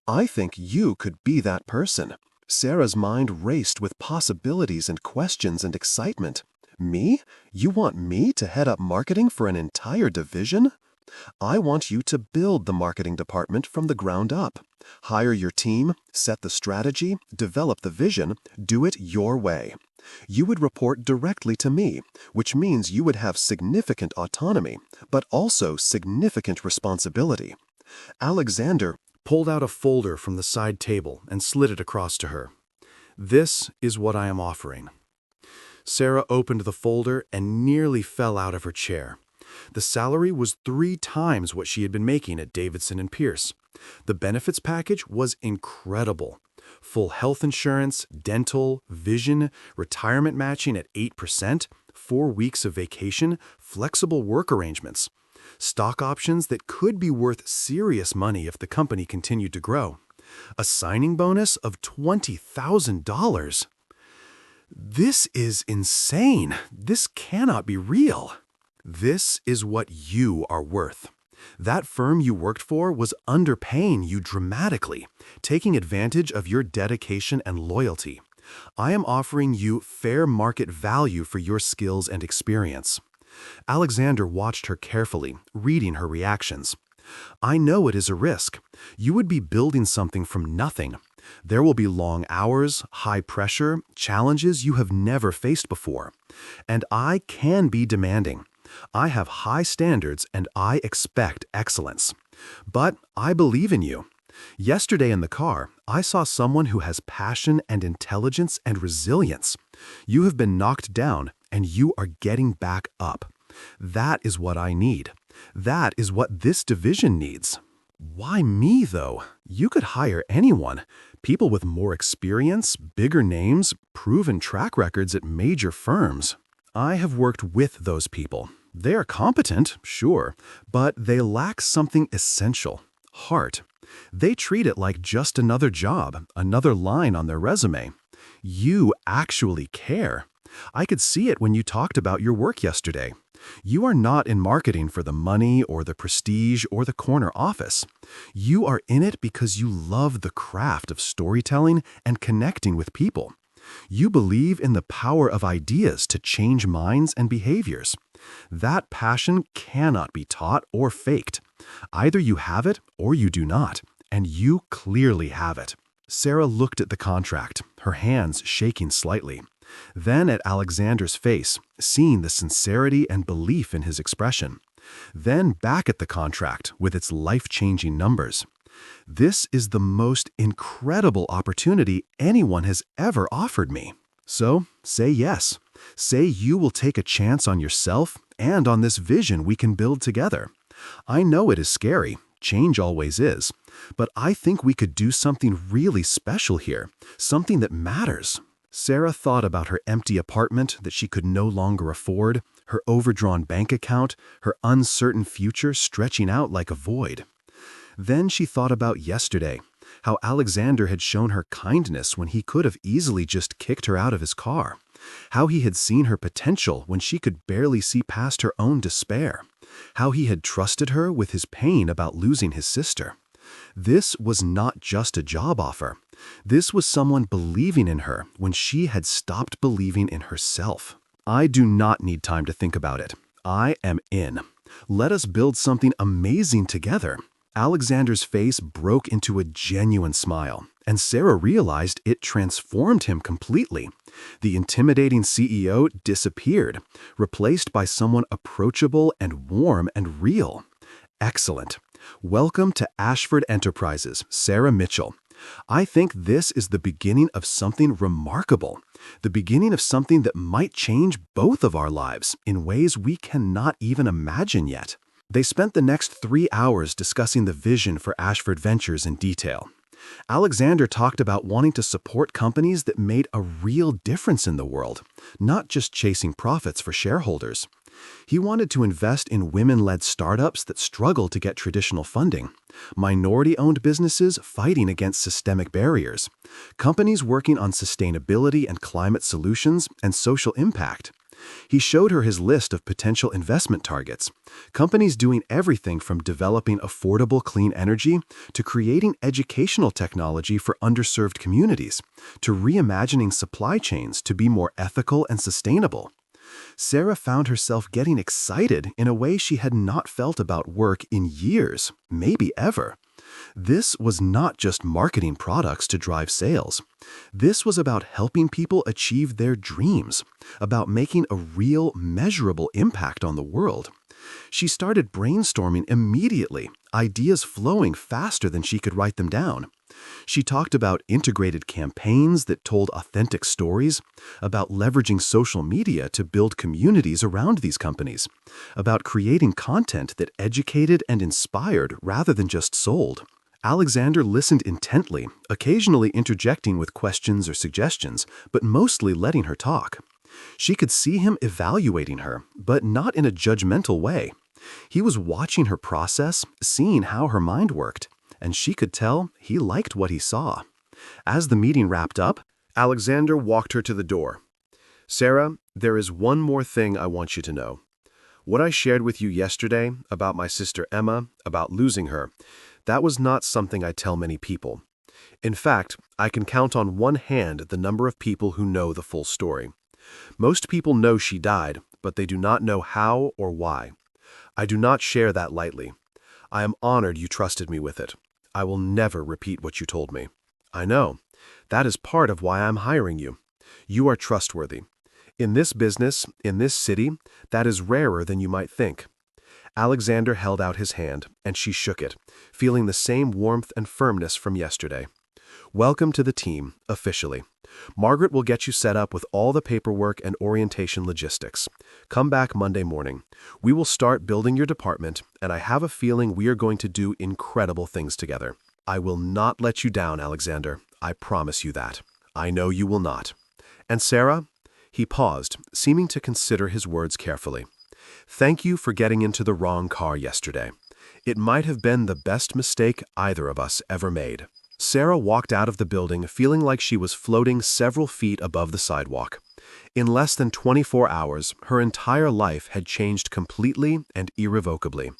I think you could be that person. Sarah's mind raced with possibilities and questions and excitement. Me? You want me to head up marketing for an entire division? I want you to build the marketing department from the ground up. Hire your team, set the strategy, develop the vision, do it your way. You would report directly to me, which means you would have significant autonomy, but also significant responsibility. Alexander Pulled out a folder from the side table and slid it across to her. This is what I am offering. Sarah opened the folder and nearly fell out of her chair. The salary was 3 times what she had been making at Davidson and Pierce. The benefits package was incredible. Full health insurance, dental, vision, retirement matching at 8%, 4 weeks of vacation, flexible work arrangements. Stock options that could be worth serious money if the company continued to grow. A signing bonus of $20,000. This is insane. This cannot be real. This is what you are worth. That firm you worked for was underpaying you dramatically, taking advantage of your dedication and loyalty. I am offering you fair market value for your skills and experience. Alexander watched her carefully, reading her reactions. I know it is a risk. You would be building something from nothing. There will be long hours, high pressure, challenges you have never faced before. And I can be demanding. I have high standards and I expect excellence. But I believe in you. Yesterday in the car, I saw someone who has passion and intelligence and resilience. You have been knocked down and you are getting back up. That is what I need. That is what this division needs. Why me, though? You could hire anyone. People with more experience, bigger names, proven track records at major firms. I have worked with those people. They are competent, sure, but they lack something essential: heart. They treat it like just another job, another line on their resume. You actually care. I could see it when you talked about your work yesterday. You are not in marketing for the money or the prestige or the corner office. You are in it because you love the craft of storytelling and connecting with people. You believe in the power of ideas to change minds and behaviors. That passion cannot be taught or faked. Either you have it or you do not, and you clearly have it. Sarah looked at the contract, her hands shaking slightly. Then at Alexander's face, seeing the sincerity and belief in his expression. Then back at the contract with its life-changing numbers. This is the most incredible opportunity anyone has ever offered me. So, say yes. Say you will take a chance on yourself and on this vision we can build together. I know it is scary. Change always is. But I think we could do something really special here, something that matters. Sarah thought about her empty apartment that she could no longer afford, her overdrawn bank account, her uncertain future stretching out like a void. Then she thought about yesterday, how Alexander had shown her kindness when he could have easily just kicked her out of his car, how he had seen her potential when she could barely see past her own despair, how he had trusted her with his pain about losing his sister. This was not just a job offer. This was someone believing in her when she had stopped believing in herself. I do not need time to think about it. I am in. Let us build something amazing together. Alexander's face broke into a genuine smile, and Sarah realized it transformed him completely. The intimidating CEO disappeared, replaced by someone approachable and warm and real. Excellent. Welcome to Ashford Enterprises, Sarah Mitchell. I think this is the beginning of something remarkable, the beginning of something that might change both of our lives in ways we cannot even imagine yet. They spent the next 3 hours discussing the vision for Ashford Ventures in detail. Alexander talked about wanting to support companies that made a real difference in the world, not just chasing profits for shareholders. He wanted to invest in women-led startups that struggle to get traditional funding, minority-owned businesses fighting against systemic barriers, companies working on sustainability and climate solutions and social impact. He showed her his list of potential investment targets, companies doing everything from developing affordable clean energy to creating educational technology for underserved communities, to reimagining supply chains to be more ethical and sustainable. Sarah found herself getting excited in a way she had not felt about work in years, maybe ever. This was not just marketing products to drive sales. This was about helping people achieve their dreams, about making a real, measurable impact on the world. She started brainstorming immediately, ideas flowing faster than she could write them down. She talked about integrated campaigns that told authentic stories, about leveraging social media to build communities around these companies, about creating content that educated and inspired rather than just sold. Alexander listened intently, occasionally interjecting with questions or suggestions, but mostly letting her talk. She could see him evaluating her, but not in a judgmental way. He was watching her process, seeing how her mind worked, and she could tell he liked what he saw. As the meeting wrapped up, Alexander walked her to the door. "Sarah, there is one more thing I want you to know. What I shared with you yesterday about my sister Emma, about losing her, that was not something I tell many people. In fact, I can count on one hand the number of people who know the full story. Most people know she died, but they do not know how or why. I do not share that lightly. I am honored you trusted me with it. I will never repeat what you told me. I know. That is part of why I'm hiring you. You are trustworthy. In this business, in this city, that is rarer than you might think." Alexander held out his hand, and she shook it, feeling the same warmth and firmness from yesterday. "Welcome to the team, officially. Margaret will get you set up with all the paperwork and orientation logistics. Come back Monday morning. We will start building your department, and I have a feeling we are going to do incredible things together. I will not let you down, Alexander. I promise you that. I know you will not. And Sarah?" He paused, seeming to consider his words carefully. "Thank you for getting into the wrong car yesterday. It might have been the best mistake either of us ever made." Sarah walked out of the building feeling like she was floating several feet above the sidewalk. In less than 24 hours, her entire life had changed completely and irrevocably.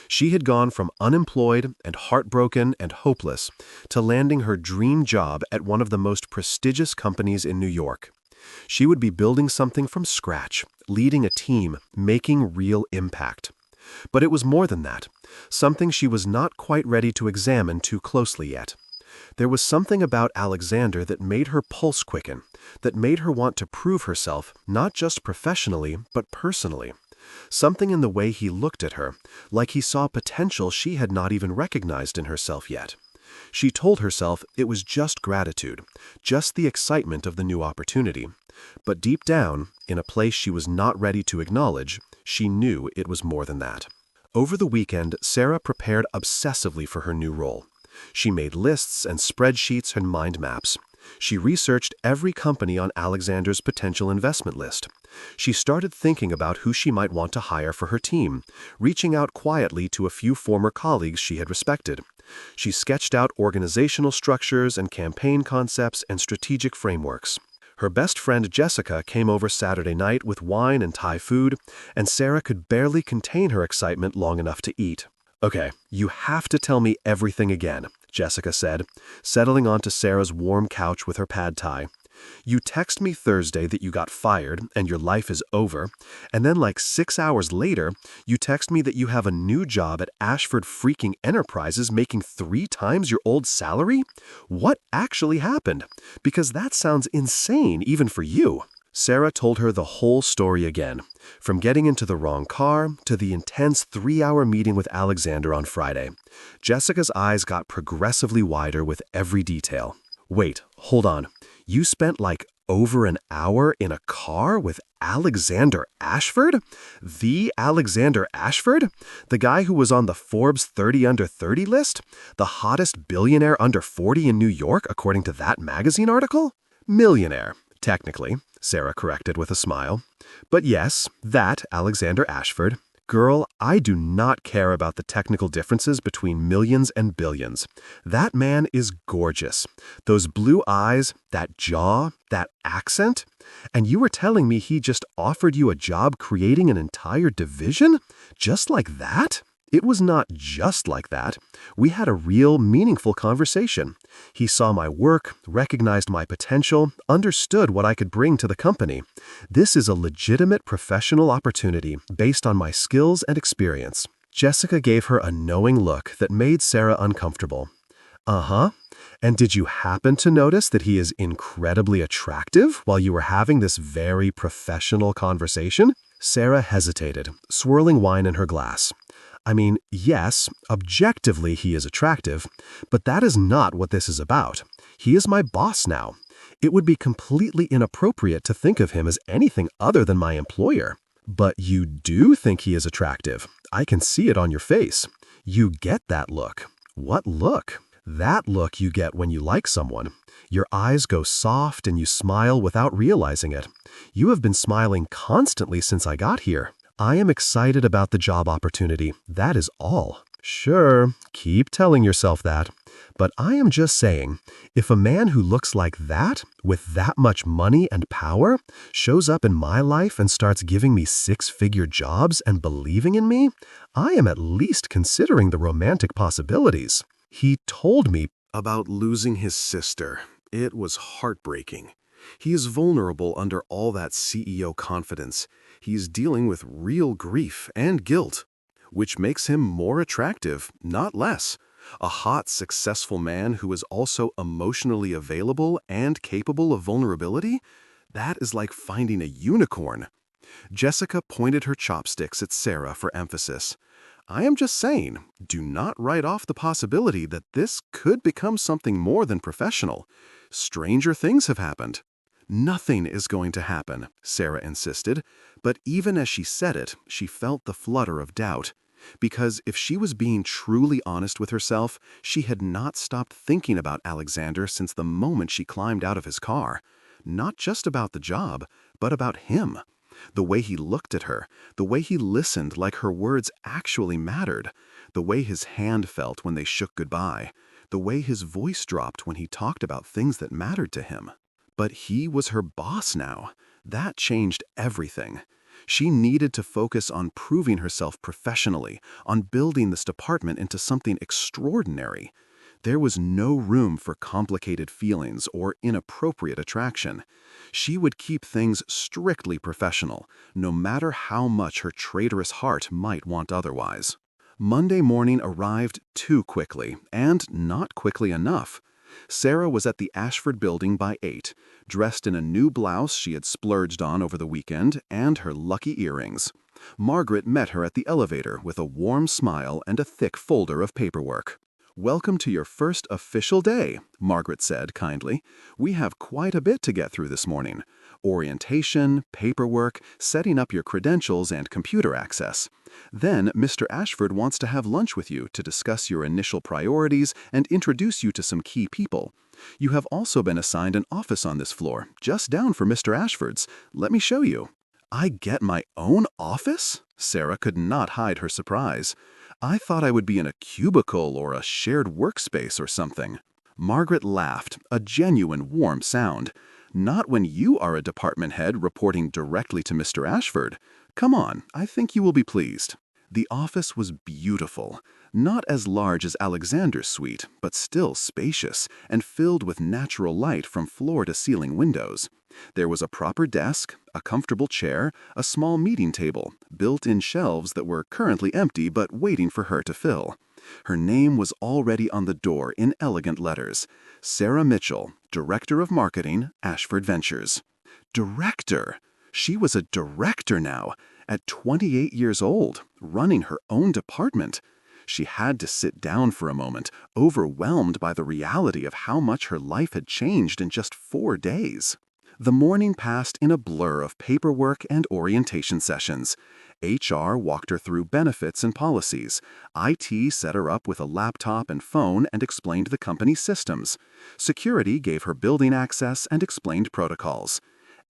She had gone from unemployed and heartbroken and hopeless to landing her dream job at one of the most prestigious companies in New York. She would be building something from scratch, leading a team, making real impact. But it was more than that, something she was not quite ready to examine too closely yet. There was something about Alexander that made her pulse quicken, that made her want to prove herself, not just professionally, but personally. Something in the way he looked at her, like he saw potential she had not even recognized in herself yet. She told herself it was just gratitude, just the excitement of the new opportunity. But deep down, in a place she was not ready to acknowledge, she knew it was more than that. Over the weekend, Sarah prepared obsessively for her new role. She made lists and spreadsheets and mind maps. She researched every company on Alexander's potential investment list. She started thinking about who she might want to hire for her team, reaching out quietly to a few former colleagues she had respected. She sketched out organizational structures and campaign concepts and strategic frameworks. Her best friend Jessica came over Saturday night with wine and Thai food, and Sarah could barely contain her excitement long enough to eat. "Okay, you have to tell me everything again," Jessica said, settling onto Sarah's warm couch with her pad thai. "You text me Thursday that you got fired and your life is over, and then like 6 hours later, you text me that you have a new job at Ashford freaking Enterprises making 3 times your old salary? What actually happened? Because that sounds insane even for you." Sarah told her the whole story again, from getting into the wrong car to the intense 3-hour meeting with Alexander on Friday. Jessica's eyes got progressively wider with every detail. "Wait, hold on. You spent like over an hour in a car with Alexander Ashford? The Alexander Ashford? The guy who was on the Forbes 30 under 30 list? The hottest billionaire under 40 in New York, according to that magazine article?" "Millionaire, technically," Sarah corrected with a smile. "But yes, that Alexander Ashford. Girl, I do not care about the technical differences between millions and billions. That man is gorgeous. Those blue eyes, that jaw, that accent. And you were telling me he just offered you a job creating an entire division? Just like that?" It was not just like that. We had a real, meaningful conversation. He saw my work, recognized my potential, understood what I could bring to the company. This is a legitimate professional opportunity based on my skills and experience. Jessica gave her a knowing look that made Sarah uncomfortable. "Uh-huh. And did you happen to notice that he is incredibly attractive while you were having this very professional conversation?" Sarah hesitated, swirling wine in her glass. "I mean, yes, objectively he is attractive, but that is not what this is about. He is my boss now. It would be completely inappropriate to think of him as anything other than my employer." "But you do think he is attractive. I can see it on your face. You get that look." "What look?" "That look you get when you like someone. Your eyes go soft and you smile without realizing it. You have been smiling constantly since I got here. I am excited about the job opportunity. That is all." "Sure, keep telling yourself that. But I am just saying, if a man who looks like that, with that much money and power, shows up in my life and starts giving me 6-figure jobs and believing in me, I am at least considering the romantic possibilities." "He told me about losing his sister. It was heartbreaking. He is vulnerable under all that CEO confidence. He's dealing with real grief and guilt, which makes him more attractive, not less. A hot, successful man who is also emotionally available and capable of vulnerability? That is like finding a unicorn." Jessica pointed her chopsticks at Sarah for emphasis. "I am just saying, do not write off the possibility that this could become something more than professional. Stranger things have happened." "Nothing is going to happen," Sarah insisted, but even as she said it, she felt the flutter of doubt. Because if she was being truly honest with herself, she had not stopped thinking about Alexander since the moment she climbed out of his car. Not just about the job, but about him. The way he looked at her, the way he listened like her words actually mattered, the way his hand felt when they shook goodbye, the way his voice dropped when he talked about things that mattered to him. But he was her boss now. That changed everything. She needed to focus on proving herself professionally, on building this department into something extraordinary. There was no room for complicated feelings or inappropriate attraction. She would keep things strictly professional, no matter how much her traitorous heart might want otherwise. Monday morning arrived too quickly, and not quickly enough. Sarah was at the Ashford building by 8, dressed in a new blouse she had splurged on over the weekend and her lucky earrings. Margaret met her at the elevator with a warm smile and a thick folder of paperwork. "Welcome to your first official day," Margaret said kindly. "We have quite a bit to get through this morning. Orientation, paperwork, setting up your credentials and computer access. Then Mr. Ashford wants to have lunch with you to discuss your initial priorities and introduce you to some key people. You have also been assigned an office on this floor, just down from Mr. Ashford's. Let me show you." "I get my own office?" Sarah could not hide her surprise. "I thought I would be in a cubicle or a shared workspace or something." Margaret laughed, a genuine warm sound. "Not when you are a department head reporting directly to Mr. Ashford. Come on, I think you will be pleased." The office was beautiful, not as large as Alexander's suite, but still spacious and filled with natural light from floor-to-ceiling windows. There was a proper desk, a comfortable chair, a small meeting table, built-in shelves that were currently empty but waiting for her to fill. Her name was already on the door in elegant letters: Sarah Mitchell, Director of Marketing, Ashford Ventures. Director! She was a director now, at 28 years old, running her own department. She had to sit down for a moment, overwhelmed by the reality of how much her life had changed in just 4 days. The morning passed in a blur of paperwork and orientation sessions. HR walked her through benefits and policies. IT set her up with a laptop and phone and explained the company's systems. Security gave her building access and explained protocols.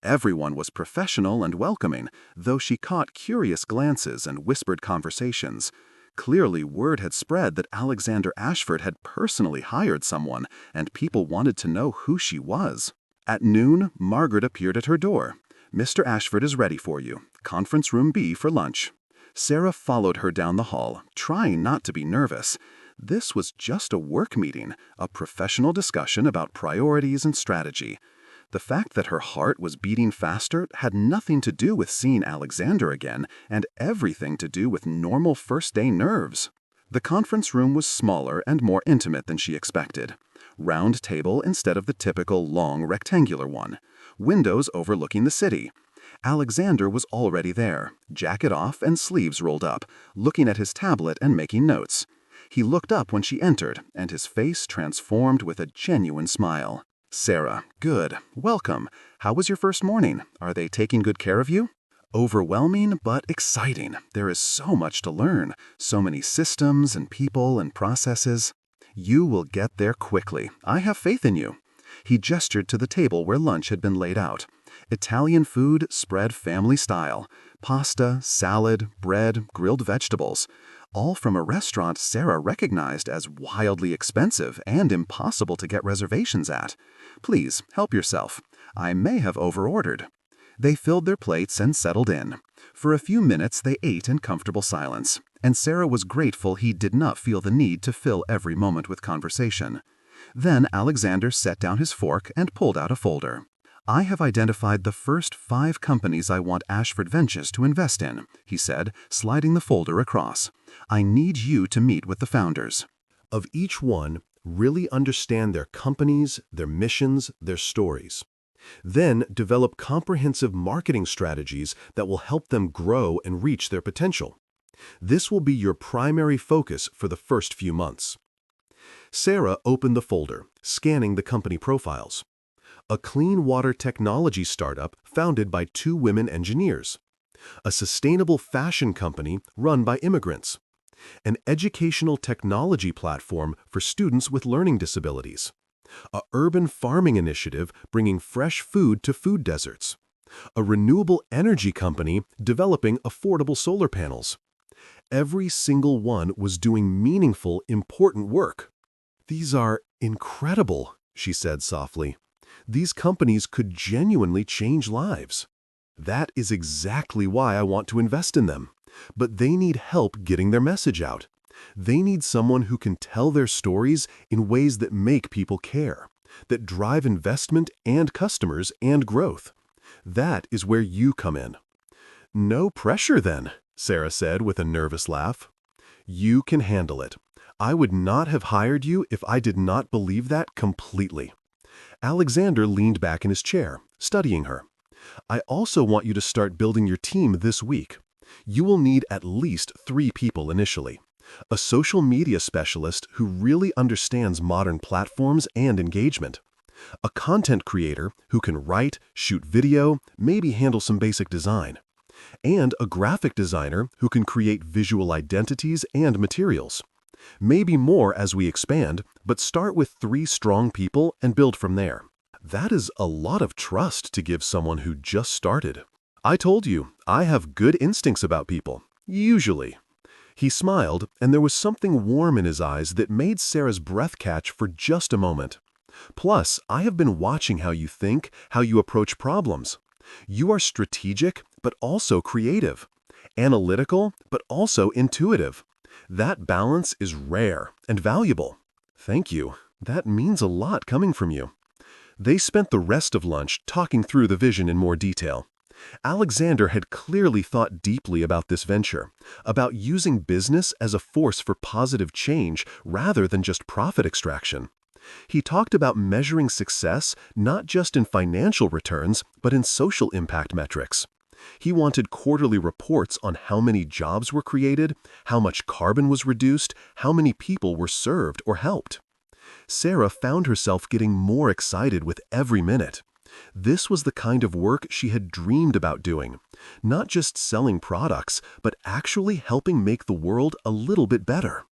Everyone was professional and welcoming, though she caught curious glances and whispered conversations. Clearly, word had spread that Alexander Ashford had personally hired someone, and people wanted to know who she was. At noon, Margaret appeared at her door. "Mr. Ashford is ready for you. Conference room B for lunch." Sarah followed her down the hall, trying not to be nervous. This was just a work meeting, a professional discussion about priorities and strategy. The fact that her heart was beating faster had nothing to do with seeing Alexander again, and everything to do with normal first-day nerves. The conference room was smaller and more intimate than she expected. Round table instead of the typical long rectangular one. Windows overlooking the city. Alexander was already there, jacket off and sleeves rolled up, looking at his tablet and making notes. He looked up when she entered, and his face transformed with a genuine smile. "Sarah, good. Welcome. How was your first morning? Are they taking good care of you?" "Overwhelming, but exciting. There is so much to learn, so many systems and people and processes." "You will get there quickly. I have faith in you." He gestured to the table where lunch had been laid out. Italian food spread family style. Pasta, salad, bread, grilled vegetables. All from a restaurant Sarah recognized as wildly expensive and impossible to get reservations at. "Please, help yourself. I may have overordered." They filled their plates and settled in. For a few minutes they ate in comfortable silence, and Sarah was grateful he did not feel the need to fill every moment with conversation. Then Alexander set down his fork and pulled out a folder. "I have identified the first 5 companies I want Ashford Ventures to invest in," he said, sliding the folder across. "I need you to meet with the founders." Of each one, really understand their companies, their missions, their stories. Then develop comprehensive marketing strategies that will help them grow and reach their potential. This will be your primary focus for the first few months. Sarah opened the folder, scanning the company profiles. A clean water technology startup founded by 2 women engineers. A sustainable fashion company run by immigrants. An educational technology platform for students with learning disabilities. A urban farming initiative bringing fresh food to food deserts. A renewable energy company developing affordable solar panels. Every single one was doing meaningful, important work. "These are incredible," she said softly. "These companies could genuinely change lives." That is exactly why I want to invest in them. But they need help getting their message out. They need someone who can tell their stories in ways that make people care, that drive investment and customers and growth. That is where you come in. No pressure then, Sarah said with a nervous laugh. You can handle it. I would not have hired you if I did not believe that completely. Alexander leaned back in his chair, studying her. I also want you to start building your team this week. You will need at least 3 people initially. A social media specialist who really understands modern platforms and engagement. A content creator who can write, shoot video, maybe handle some basic design. And a graphic designer who can create visual identities and materials. Maybe more as we expand, but start with 3 strong people and build from there. That is a lot of trust to give someone who just started. I told you, I have good instincts about people. Usually. He smiled, and there was something warm in his eyes that made Sarah's breath catch for just a moment. Plus, I have been watching how you think, how you approach problems. You are strategic, but also creative. Analytical, but also intuitive. That balance is rare and valuable. Thank you. That means a lot coming from you. They spent the rest of lunch talking through the vision in more detail. Alexander had clearly thought deeply about this venture, about using business as a force for positive change rather than just profit extraction. He talked about measuring success not just in financial returns, but in social impact metrics. He wanted quarterly reports on how many jobs were created, how much carbon was reduced, how many people were served or helped. Sarah found herself getting more excited with every minute. This was the kind of work she had dreamed about doing, not just selling products, but actually helping make the world a little bit better.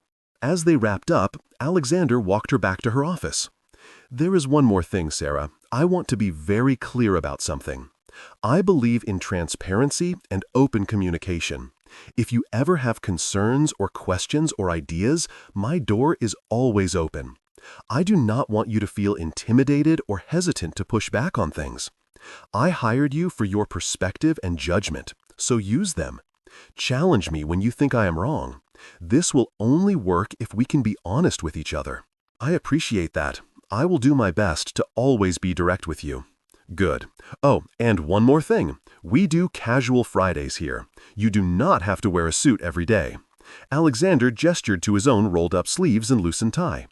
As they wrapped up, Alexander walked her back to her office. There is one more thing, Sarah. I want to be very clear about something. I believe in transparency and open communication. If you ever have concerns or questions or ideas, my door is always open. I do not want you to feel intimidated or hesitant to push back on things. I hired you for your perspective and judgment, so use them. Challenge me when you think I am wrong. This will only work if we can be honest with each other. I appreciate that. I will do my best to always be direct with you. Good. Oh, and one more thing. We do casual Fridays here. You do not have to wear a suit every day. Alexander gestured to his own rolled-up sleeves and loosened tie.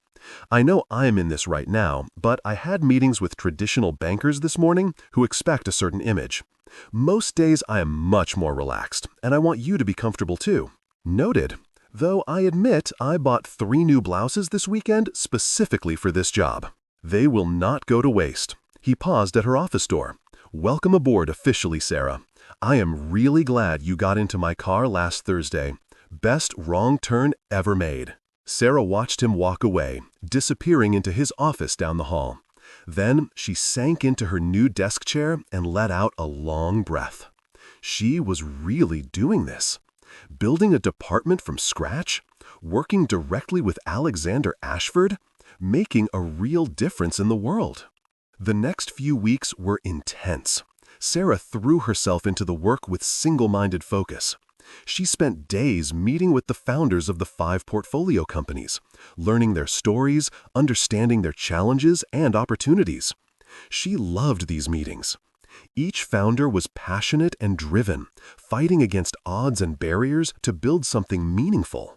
I know I am in this right now, but I had meetings with traditional bankers this morning who expect a certain image. Most days I am much more relaxed, and I want you to be comfortable too. Noted. Though I admit I bought 3 new blouses this weekend specifically for this job. They will not go to waste. He paused at her office door. Welcome aboard officially, Sarah. I am really glad you got into my car last Thursday. Best wrong turn ever made. Sarah watched him walk away, disappearing into his office down the hall. Then she sank into her new desk chair and let out a long breath. She was really doing this. Building a department from scratch, working directly with Alexander Ashford, making a real difference in the world. The next few weeks were intense. Sarah threw herself into the work with single-minded focus. She spent days meeting with the founders of the 5 portfolio companies, learning their stories, understanding their challenges and opportunities. She loved these meetings. Each founder was passionate and driven, fighting against odds and barriers to build something meaningful.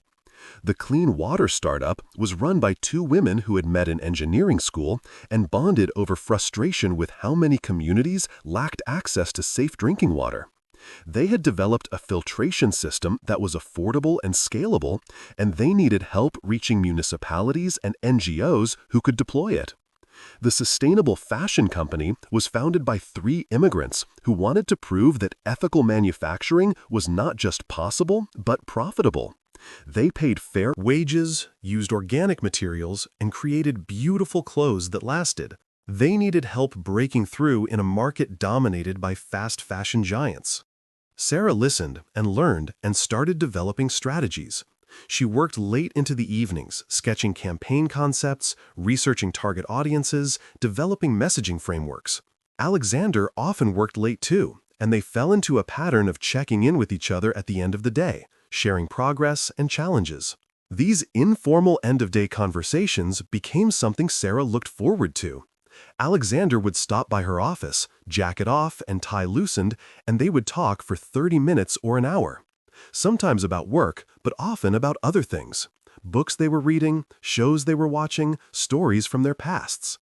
The clean water startup was run by 2 women who had met in engineering school and bonded over frustration with how many communities lacked access to safe drinking water. They had developed a filtration system that was affordable and scalable, and they needed help reaching municipalities and NGOs who could deploy it. The sustainable fashion company was founded by 3 immigrants who wanted to prove that ethical manufacturing was not just possible, but profitable. They paid fair wages, used organic materials, and created beautiful clothes that lasted. They needed help breaking through in a market dominated by fast fashion giants. Sarah listened and learned and started developing strategies. She worked late into the evenings, sketching campaign concepts, researching target audiences, developing messaging frameworks. Alexander often worked late too, and they fell into a pattern of checking in with each other at the end of the day, sharing progress and challenges. These informal end-of-day conversations became something Sarah looked forward to. Alexander would stop by her office, jacket off and tie loosened, and they would talk for 30 minutes or an hour. Sometimes about work, but often about other things. Books they were reading, shows they were watching, stories from their pasts.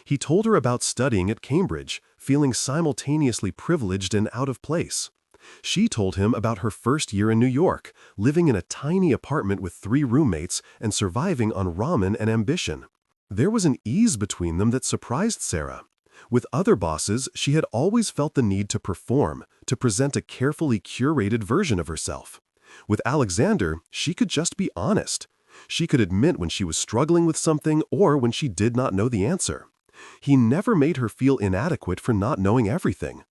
He told her about studying at Cambridge, feeling simultaneously privileged and out of place. She told him about her first year in New York, living in a tiny apartment with 3 roommates and surviving on ramen and ambition. There was an ease between them that surprised Sarah. With other bosses, she had always felt the need to perform, to present a carefully curated version of herself. With Alexander, she could just be honest. She could admit when she was struggling with something or when she did not know the answer. He never made her feel inadequate for not knowing everything.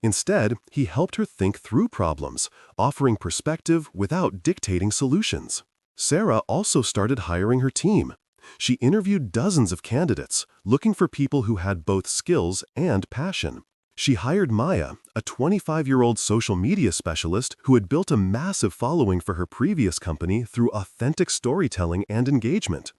Instead, he helped her think through problems, offering perspective without dictating solutions. Sarah also started hiring her team. She interviewed dozens of candidates, looking for people who had both skills and passion. She hired Maya, a 25-year-old social media specialist who had built a massive following for her previous company through authentic storytelling and engagement.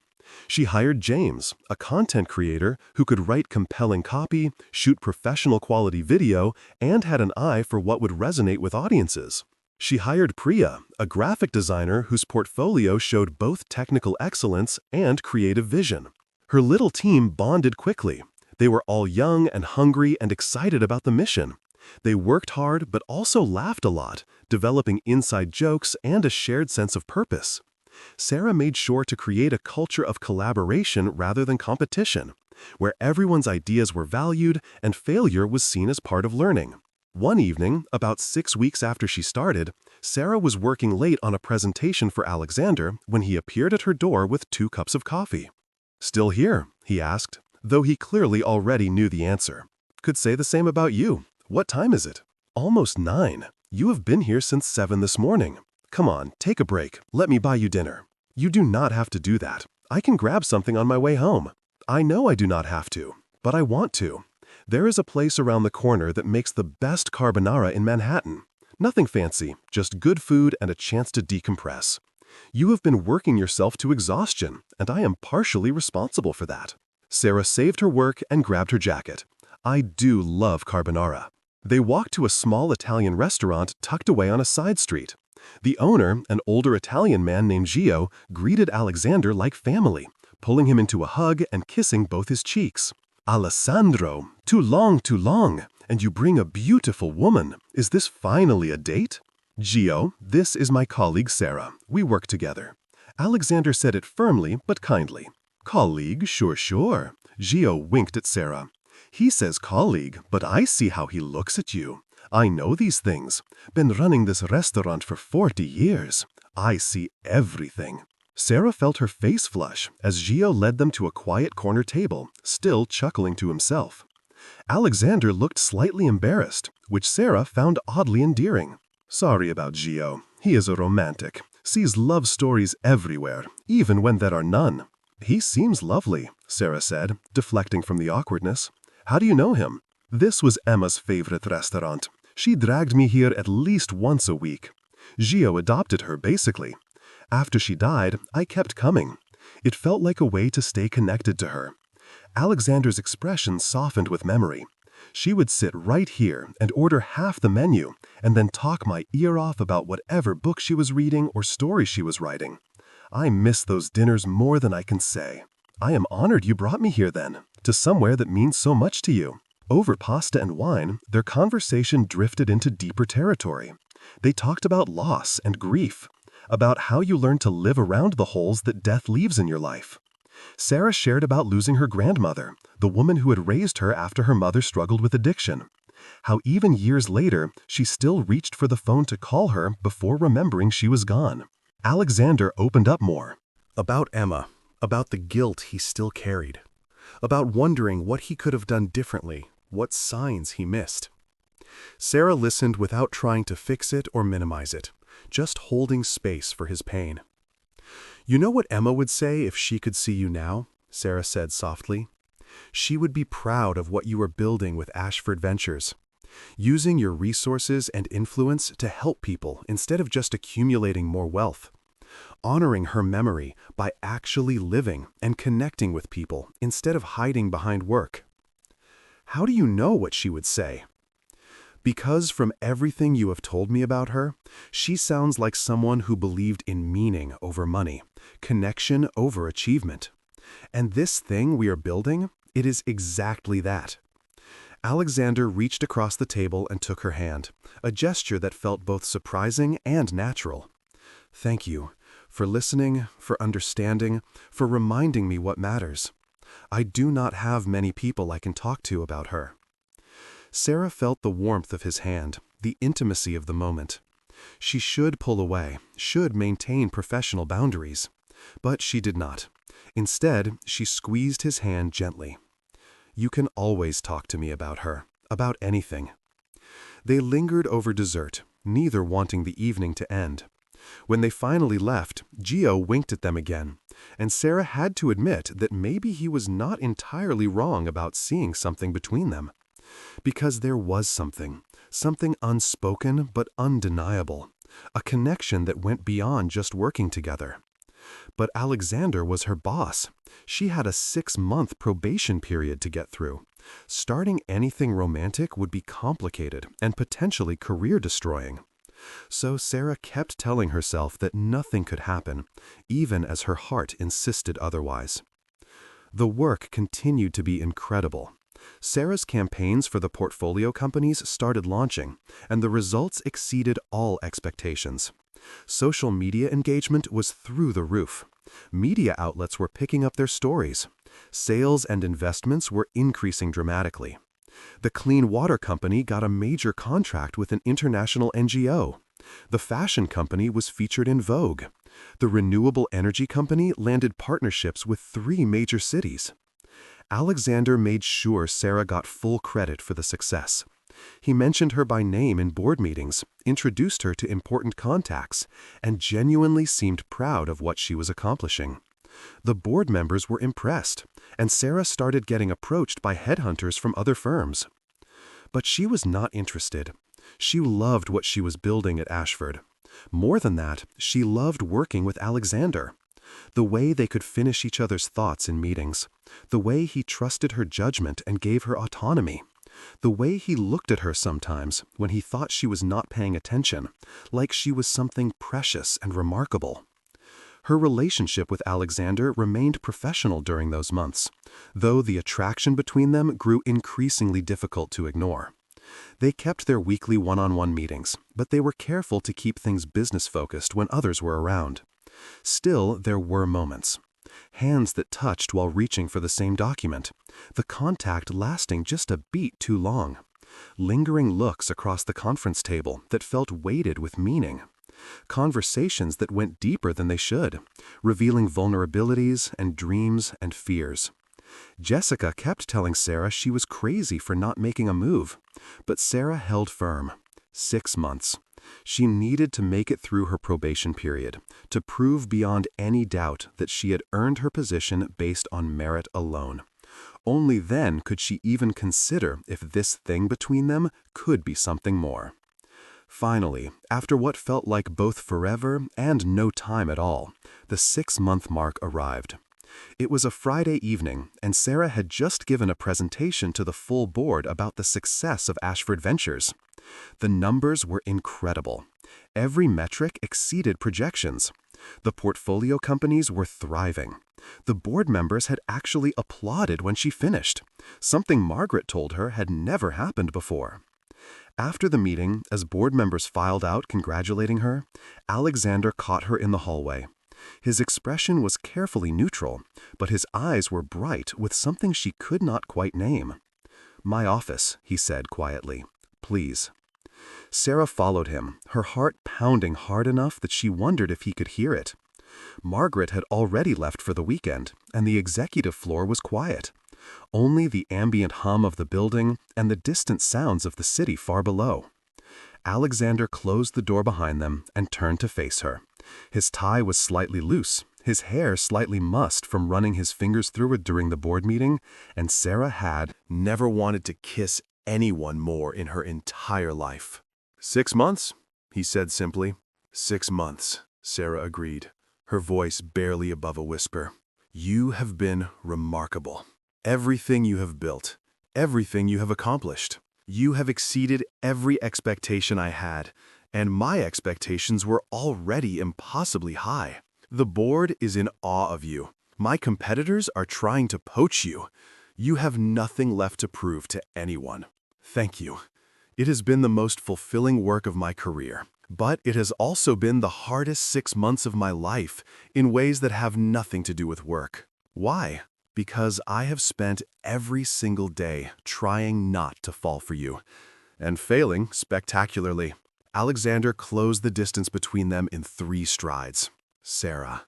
She hired James, a content creator who could write compelling copy, shoot professional quality video, and had an eye for what would resonate with audiences. She hired Priya, a graphic designer whose portfolio showed both technical excellence and creative vision. Her little team bonded quickly. They were all young and hungry and excited about the mission. They worked hard but also laughed a lot, developing inside jokes and a shared sense of purpose. Sarah made sure to create a culture of collaboration rather than competition, where everyone's ideas were valued and failure was seen as part of learning. One evening, about 6 weeks after she started, Sarah was working late on a presentation for Alexander when he appeared at her door with 2 cups of coffee. "Still here?" he asked, though he clearly already knew the answer. "Could say the same about you. What time is it?" "Almost 9. You have been here since 7 this morning. Come on, take a break. Let me buy you dinner." "You do not have to do that. I can grab something on my way home." "I know I do not have to, but I want to. There is a place around the corner that makes the best carbonara in Manhattan. Nothing fancy, just good food and a chance to decompress. You have been working yourself to exhaustion, and I am partially responsible for that." Sarah saved her work and grabbed her jacket. "I do love carbonara." They walked to a small Italian restaurant tucked away on a side street. The owner, an older Italian man named Gio, greeted Alexander like family, pulling him into a hug and kissing both his cheeks. "Alessandro, too long, and you bring a beautiful woman. Is this finally a date?" "Gio, this is my colleague Sarah. We work together." Alexander said it firmly but kindly. "Colleague, sure." Gio winked at Sarah. "He says colleague, but I see how he looks at you. I know these things. Been running this restaurant for 40 years. I see everything." Sarah felt her face flush as Gio led them to a quiet corner table, still chuckling to himself. Alexander looked slightly embarrassed, which Sarah found oddly endearing. "Sorry about Gio. He is a romantic. Sees love stories everywhere, even when there are none." "He seems lovely," Sarah said, deflecting from the awkwardness. "How do you know him?" "This was Emma's favorite restaurant. She dragged me here at least once a week. Gio adopted her, basically. After she died, I kept coming. It felt like a way to stay connected to her." Alexander's expression softened with memory. "She would sit right here and order half the menu, and then talk my ear off about whatever book she was reading or story she was writing. I miss those dinners more than I can say. I am honored you brought me here then, to somewhere that means so much to you." Over pasta and wine, their conversation drifted into deeper territory. They talked about loss and grief, about how you learn to live around the holes that death leaves in your life. Sarah shared about losing her grandmother, the woman who had raised her after her mother struggled with addiction. How even years later, she still reached for the phone to call her before remembering she was gone. Alexander opened up more. About Emma, about the guilt he still carried, about wondering what he could have done differently, what signs he missed. Sarah listened without trying to fix it or minimize it, just holding space for his pain. "You know what Emma would say if she could see you now?" Sarah said softly. "She would be proud of what you are building with Ashford Ventures. using your resources and influence to help people instead of just accumulating more wealth, honoring her memory by actually living and connecting with people instead of hiding behind work. How do you know what she would say? Because from everything you have told me about her, she sounds like someone who believed in meaning over money, connection over achievement. And this thing we are building, it is exactly that. Alexander reached across the table and took her hand, a gesture that felt both surprising and natural. Thank you for listening, for understanding, for reminding me what matters. I do not have many people I can talk to about her. Sarah felt the warmth of his hand, the intimacy of the moment. She should pull away, should maintain professional boundaries. But she did not. Instead, she squeezed his hand gently. You can always talk to me about her, about anything. They lingered over dessert, neither wanting the evening to end. When they finally left, Gio winked at them again, and Sarah had to admit that maybe he was not entirely wrong about seeing something between them. Because there was something unspoken but undeniable, a connection that went beyond just working together. But Alexander was her boss. She had a 6-month probation period to get through. Starting anything romantic would be complicated and potentially career-destroying. So Sarah kept telling herself that nothing could happen, even as her heart insisted otherwise. The work continued to be incredible. Sarah's campaigns for the portfolio companies started launching, and the results exceeded all expectations. Social media engagement was through the roof. Media outlets were picking up their stories. Sales and investments were increasing dramatically. The Clean Water Company got a major contract with an international NGO. The fashion company was featured in Vogue. The renewable energy company landed partnerships with 3 major cities. Alexander made sure Sarah got full credit for the success. He mentioned her by name in board meetings, introduced her to important contacts, and genuinely seemed proud of what she was accomplishing. The board members were impressed, and Sarah started getting approached by headhunters from other firms. But she was not interested. She loved what she was building at Ashford. More than that, she loved working with Alexander. The way they could finish each other's thoughts in meetings. The way he trusted her judgment and gave her autonomy. The way he looked at her sometimes when he thought she was not paying attention, like she was something precious and remarkable. Her relationship with Alexander remained professional during those months, though the attraction between them grew increasingly difficult to ignore. They kept their weekly one-on-one meetings, but they were careful to keep things business-focused when others were around. Still, there were moments. Hands that touched while reaching for the same document. The contact lasting just a beat too long. Lingering looks across the conference table that felt weighted with meaning. Conversations that went deeper than they should, revealing vulnerabilities and dreams and fears. Jessica kept telling Sarah she was crazy for not making a move, but Sarah held firm. 6 months. She needed to make it through her probation period, to prove beyond any doubt that she had earned her position based on merit alone. Only then could she even consider if this thing between them could be something more. Finally, after what felt like both forever and no time at all, the 6-month mark arrived. It was a Friday evening, and Sarah had just given a presentation to the full board about the success of Ashford Ventures. The numbers were incredible. Every metric exceeded projections. The portfolio companies were thriving. The board members had actually applauded when she finished, something Margaret told her had never happened before. After the meeting, as board members filed out congratulating her, Alexander caught her in the hallway. His expression was carefully neutral, but his eyes were bright with something she could not quite name. "My office," he said quietly. "Please." Sarah followed him, her heart pounding hard enough that she wondered if he could hear it. Margaret had already left for the weekend, and the executive floor was quiet. Only the ambient hum of the building and the distant sounds of the city far below. Alexander closed the door behind them and turned to face her. His tie was slightly loose, his hair slightly mussed from running his fingers through it during the board meeting, and Sarah had never wanted to kiss anyone more in her entire life. 6 months, he said simply. 6 months, Sarah agreed, her voice barely above a whisper. You have been remarkable. Everything you have built, everything you have accomplished. You have exceeded every expectation I had, and my expectations were already impossibly high. The board is in awe of you. My competitors are trying to poach you. You have nothing left to prove to anyone. Thank you. It has been the most fulfilling work of my career, but it has also been the hardest 6 months of my life in ways that have nothing to do with work. Why? Because I have spent every single day trying not to fall for you, and failing spectacularly. Alexander closed the distance between them in 3 strides. Sarah.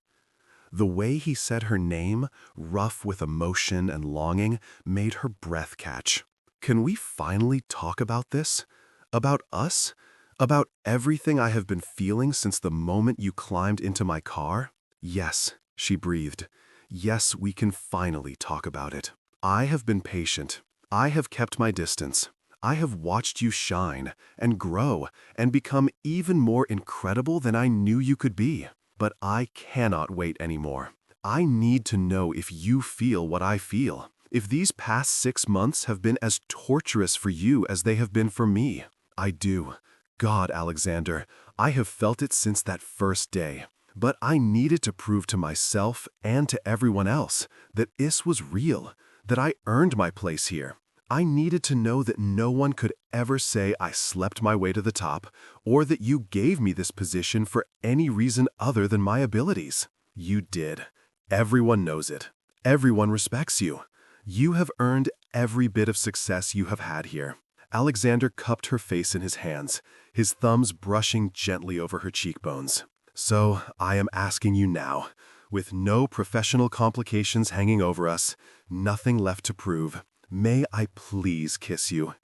The way he said her name, rough with emotion and longing, made her breath catch. Can we finally talk about this? About us? About everything I have been feeling since the moment you climbed into my car? Yes, she breathed. Yes, we can finally talk about it. I have been patient. I have kept my distance. I have watched you shine and grow and become even more incredible than I knew you could be. But I cannot wait anymore. I need to know if you feel what I feel. If these past 6 months have been as torturous for you as they have been for me. I do. God, Alexander, I have felt it since that first day. But I needed to prove to myself and to everyone else that this was real, that I earned my place here. I needed to know that no one could ever say I slept my way to the top, or that you gave me this position for any reason other than my abilities. You did. Everyone knows it. Everyone respects you. You have earned every bit of success you have had here. Alexander cupped her face in his hands, his thumbs brushing gently over her cheekbones. So I am asking you now, with no professional complications hanging over us, nothing left to prove, may I please kiss you?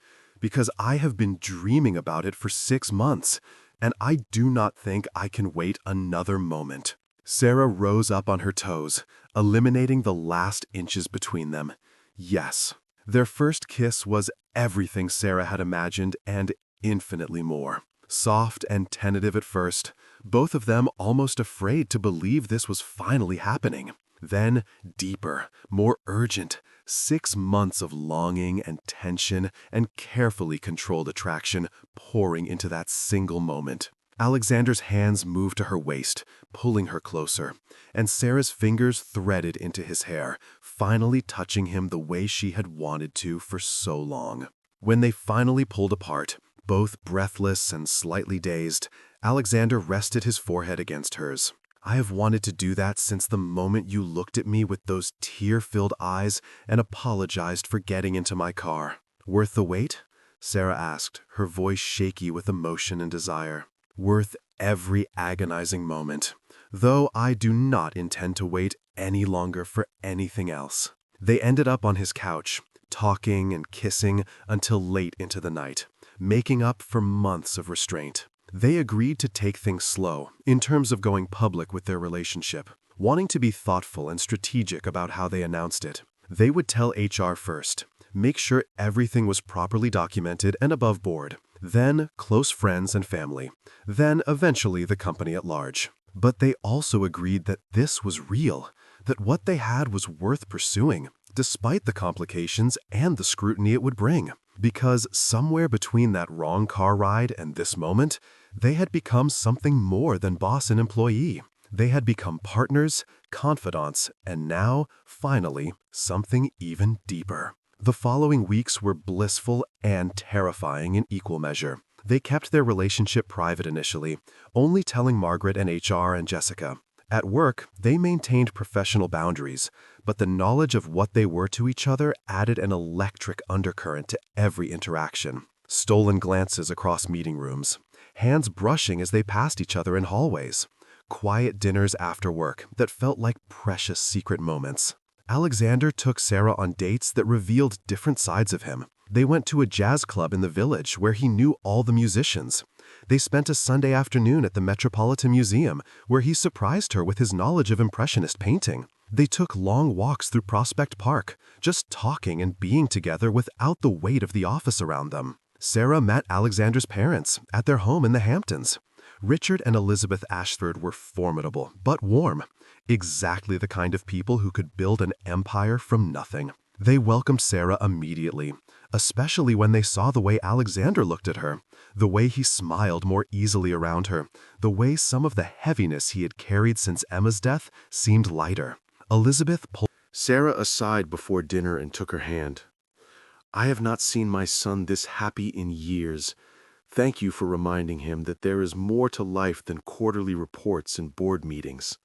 Because I have been dreaming about it for 6 months, and I do not think I can wait another moment. Sarah rose up on her toes, eliminating the last inches between them. Yes, their first kiss was everything Sarah had imagined and infinitely more. Soft and tentative at first, both of them almost afraid to believe this was finally happening. Then deeper, more urgent, 6 months of longing and tension and carefully controlled attraction pouring into that single moment. Alexander's hands moved to her waist, pulling her closer, and Sarah's fingers threaded into his hair, finally touching him the way she had wanted to for so long. When they finally pulled apart, both breathless and slightly dazed, Alexander rested his forehead against hers. I have wanted to do that since the moment you looked at me with those tear-filled eyes and apologized for getting into my car. Worth the wait? Sarah asked, her voice shaky with emotion and desire. Worth every agonizing moment, though I do not intend to wait any longer for anything else. They ended up on his couch, talking and kissing until late into the night, making up for months of restraint. They agreed to take things slow in terms of going public with their relationship, wanting to be thoughtful and strategic about how they announced it. They would tell HR first, make sure everything was properly documented and above board, then close friends and family, then eventually the company at large. But they also agreed that this was real, that what they had was worth pursuing, despite the complications and the scrutiny it would bring. Because somewhere between that wrong car ride and this moment, they had become something more than boss and employee. They had become partners, confidants, and now, finally, something even deeper. The following weeks were blissful and terrifying in equal measure. They kept their relationship private initially, only telling Margaret and HR and Jessica. At work, they maintained professional boundaries, but the knowledge of what they were to each other added an electric undercurrent to every interaction. Stolen glances across meeting rooms, hands brushing as they passed each other in hallways, quiet dinners after work that felt like precious secret moments. Alexander took Sarah on dates that revealed different sides of him. They went to a jazz club in the village where he knew all the musicians. They spent a Sunday afternoon at the Metropolitan Museum where he surprised her with his knowledge of Impressionist painting. They took long walks through Prospect Park, just talking and being together without the weight of the office around them. Sarah met Alexander's parents at their home in the Hamptons. Richard and Elizabeth Ashford were formidable, but warm. Exactly the kind of people who could build an empire from nothing. They welcomed Sarah immediately, especially when they saw the way Alexander looked at her, the way he smiled more easily around her, the way some of the heaviness he had carried since Emma's death seemed lighter. Elizabeth pulled Sarah aside before dinner and took her hand. "I have not seen my son this happy in years. Thank you for reminding him that there is more to life than quarterly reports and board meetings."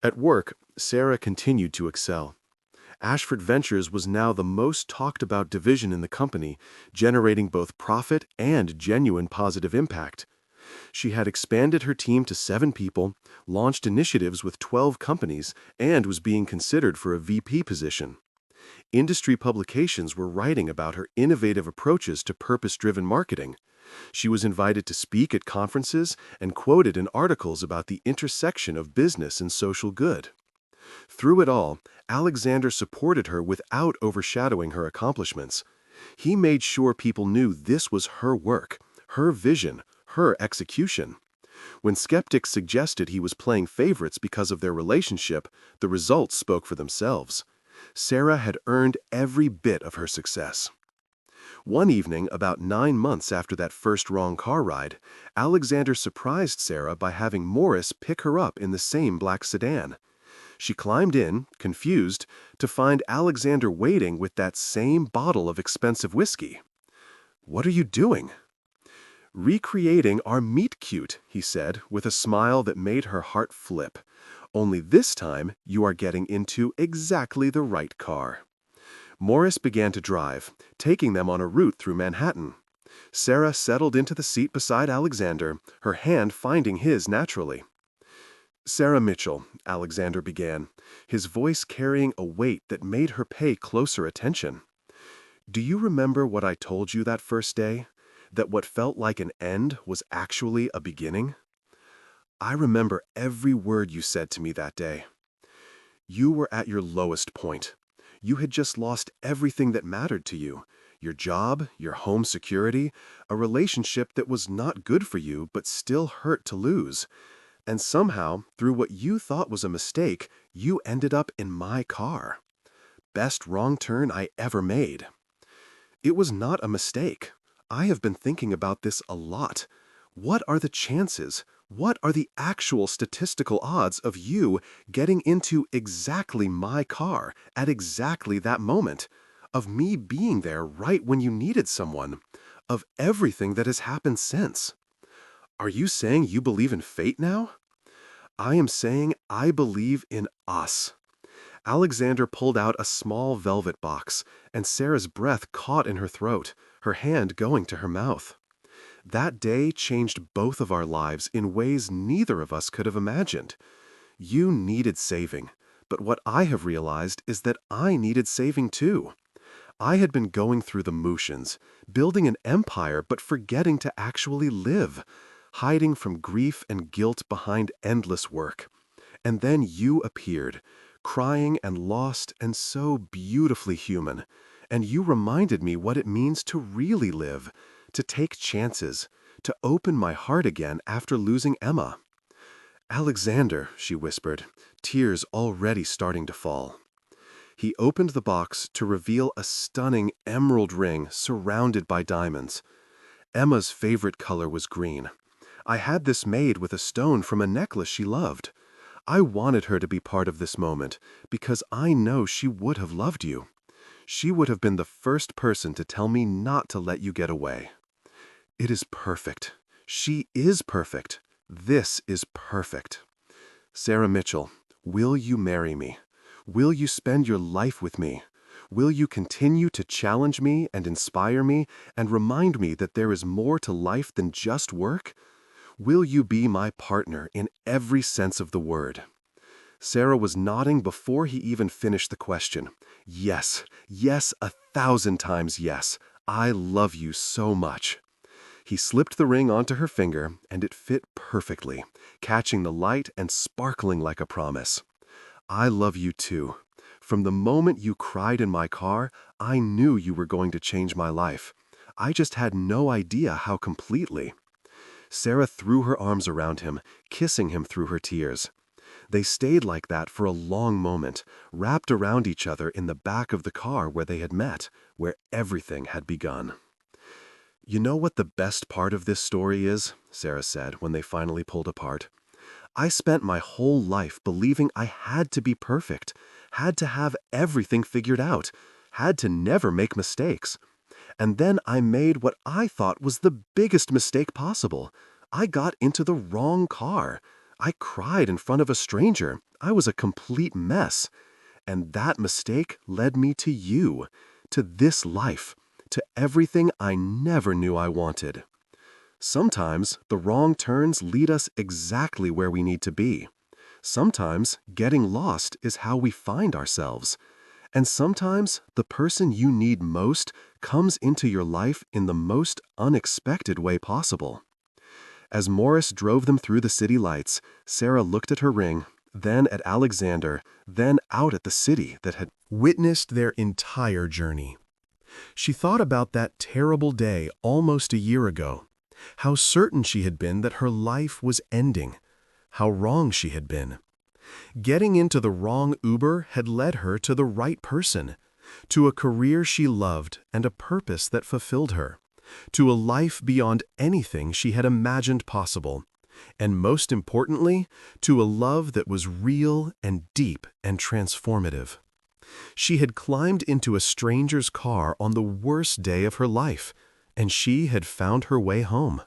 At work, Sarah continued to excel. Ashford Ventures was now the most talked about division in the company, generating both profit and genuine positive impact. She had expanded her team to 7 people, launched initiatives with 12 companies, and was being considered for a VP position. Industry publications were writing about her innovative approaches to purpose-driven marketing. She was invited to speak at conferences and quoted in articles about the intersection of business and social good. Through it all, Alexander supported her without overshadowing her accomplishments. He made sure people knew this was her work, her vision, her execution. When skeptics suggested he was playing favorites because of their relationship, the results spoke for themselves. Sarah had earned every bit of her success. One evening, about 9 months after that first wrong car ride, Alexander surprised Sarah by having Morris pick her up in the same black sedan. She climbed in, confused, to find Alexander waiting with that same bottle of expensive whiskey. "What are you doing?" "Recreating our meet-cute," he said, with a smile that made her heart flip. "Only this time, you are getting into exactly the right car." Morris began to drive, taking them on a route through Manhattan. Sarah settled into the seat beside Alexander, her hand finding his naturally. "Sarah Mitchell," Alexander began, his voice carrying a weight that made her pay closer attention. "Do you remember what I told you that first day? That what felt like an end was actually a beginning?" "I remember every word you said to me that day. You were at your lowest point. You had just lost everything that mattered to you. Your job, your home security, a relationship that was not good for you but still hurt to lose. And somehow, through what you thought was a mistake, you ended up in my car. Best wrong turn I ever made." "It was not a mistake. I have been thinking about this a lot. What are the chances? What are the actual statistical odds of you getting into exactly my car at exactly that moment? Of me being there right when you needed someone? Of everything that has happened since? Are you saying you believe in fate now?" "I am saying I believe in us." Alexander pulled out a small velvet box, and Sarah's breath caught in her throat, her hand going to her mouth. "That day changed both of our lives in ways neither of us could have imagined. You needed saving, but what I have realized is that I needed saving too. I had been going through the motions, building an empire but forgetting to actually live, hiding from grief and guilt behind endless work. And then you appeared, crying and lost and so beautifully human, and you reminded me what it means to really live, to take chances, to open my heart again after losing Emma." "Alexander," she whispered, tears already starting to fall. He opened the box to reveal a stunning emerald ring surrounded by diamonds. Emma's favorite color was green. I had this made with a stone from a necklace she loved. I wanted her to be part of this moment because I know she would have loved you. She would have been the first person to tell me not to let you get away. It is perfect. She is perfect. This is perfect. Sarah Mitchell, will you marry me? Will you spend your life with me? Will you continue to challenge me and inspire me and remind me that there is more to life than just work? Will you be my partner in every sense of the word?" Sarah was nodding before he even finished the question. "Yes, yes, 1,000 times yes. I love you so much." He slipped the ring onto her finger, and it fit perfectly, catching the light and sparkling like a promise. I love you too. From the moment you cried in my car, I knew you were going to change my life. I just had no idea how completely." Sarah threw her arms around him, kissing him through her tears. They stayed like that for a long moment, wrapped around each other in the back of the car where they had met, where everything had begun. "You know what the best part of this story is?" Sarah said when they finally pulled apart. "I spent my whole life believing I had to be perfect, had to have everything figured out, had to never make mistakes. And then I made what I thought was the biggest mistake possible. I got into the wrong car. I cried in front of a stranger. I was a complete mess. And that mistake led me to you, to this life, to everything I never knew I wanted." Sometimes the wrong turns lead us exactly where we need to be. Sometimes getting lost is how we find ourselves. And sometimes the person you need most comes into your life in the most unexpected way possible. As Morris drove them through the city lights, Sarah looked at her ring, then at Alexander, then out at the city that had witnessed their entire journey. She thought about that terrible day almost a year ago, how certain she had been that her life was ending, how wrong she had been. Getting into the wrong Uber had led her to the right person, to a career she loved and a purpose that fulfilled her, to a life beyond anything she had imagined possible, and most importantly, to a love that was real and deep and transformative. She had climbed into a stranger's car on the worst day of her life, and she had found her way home.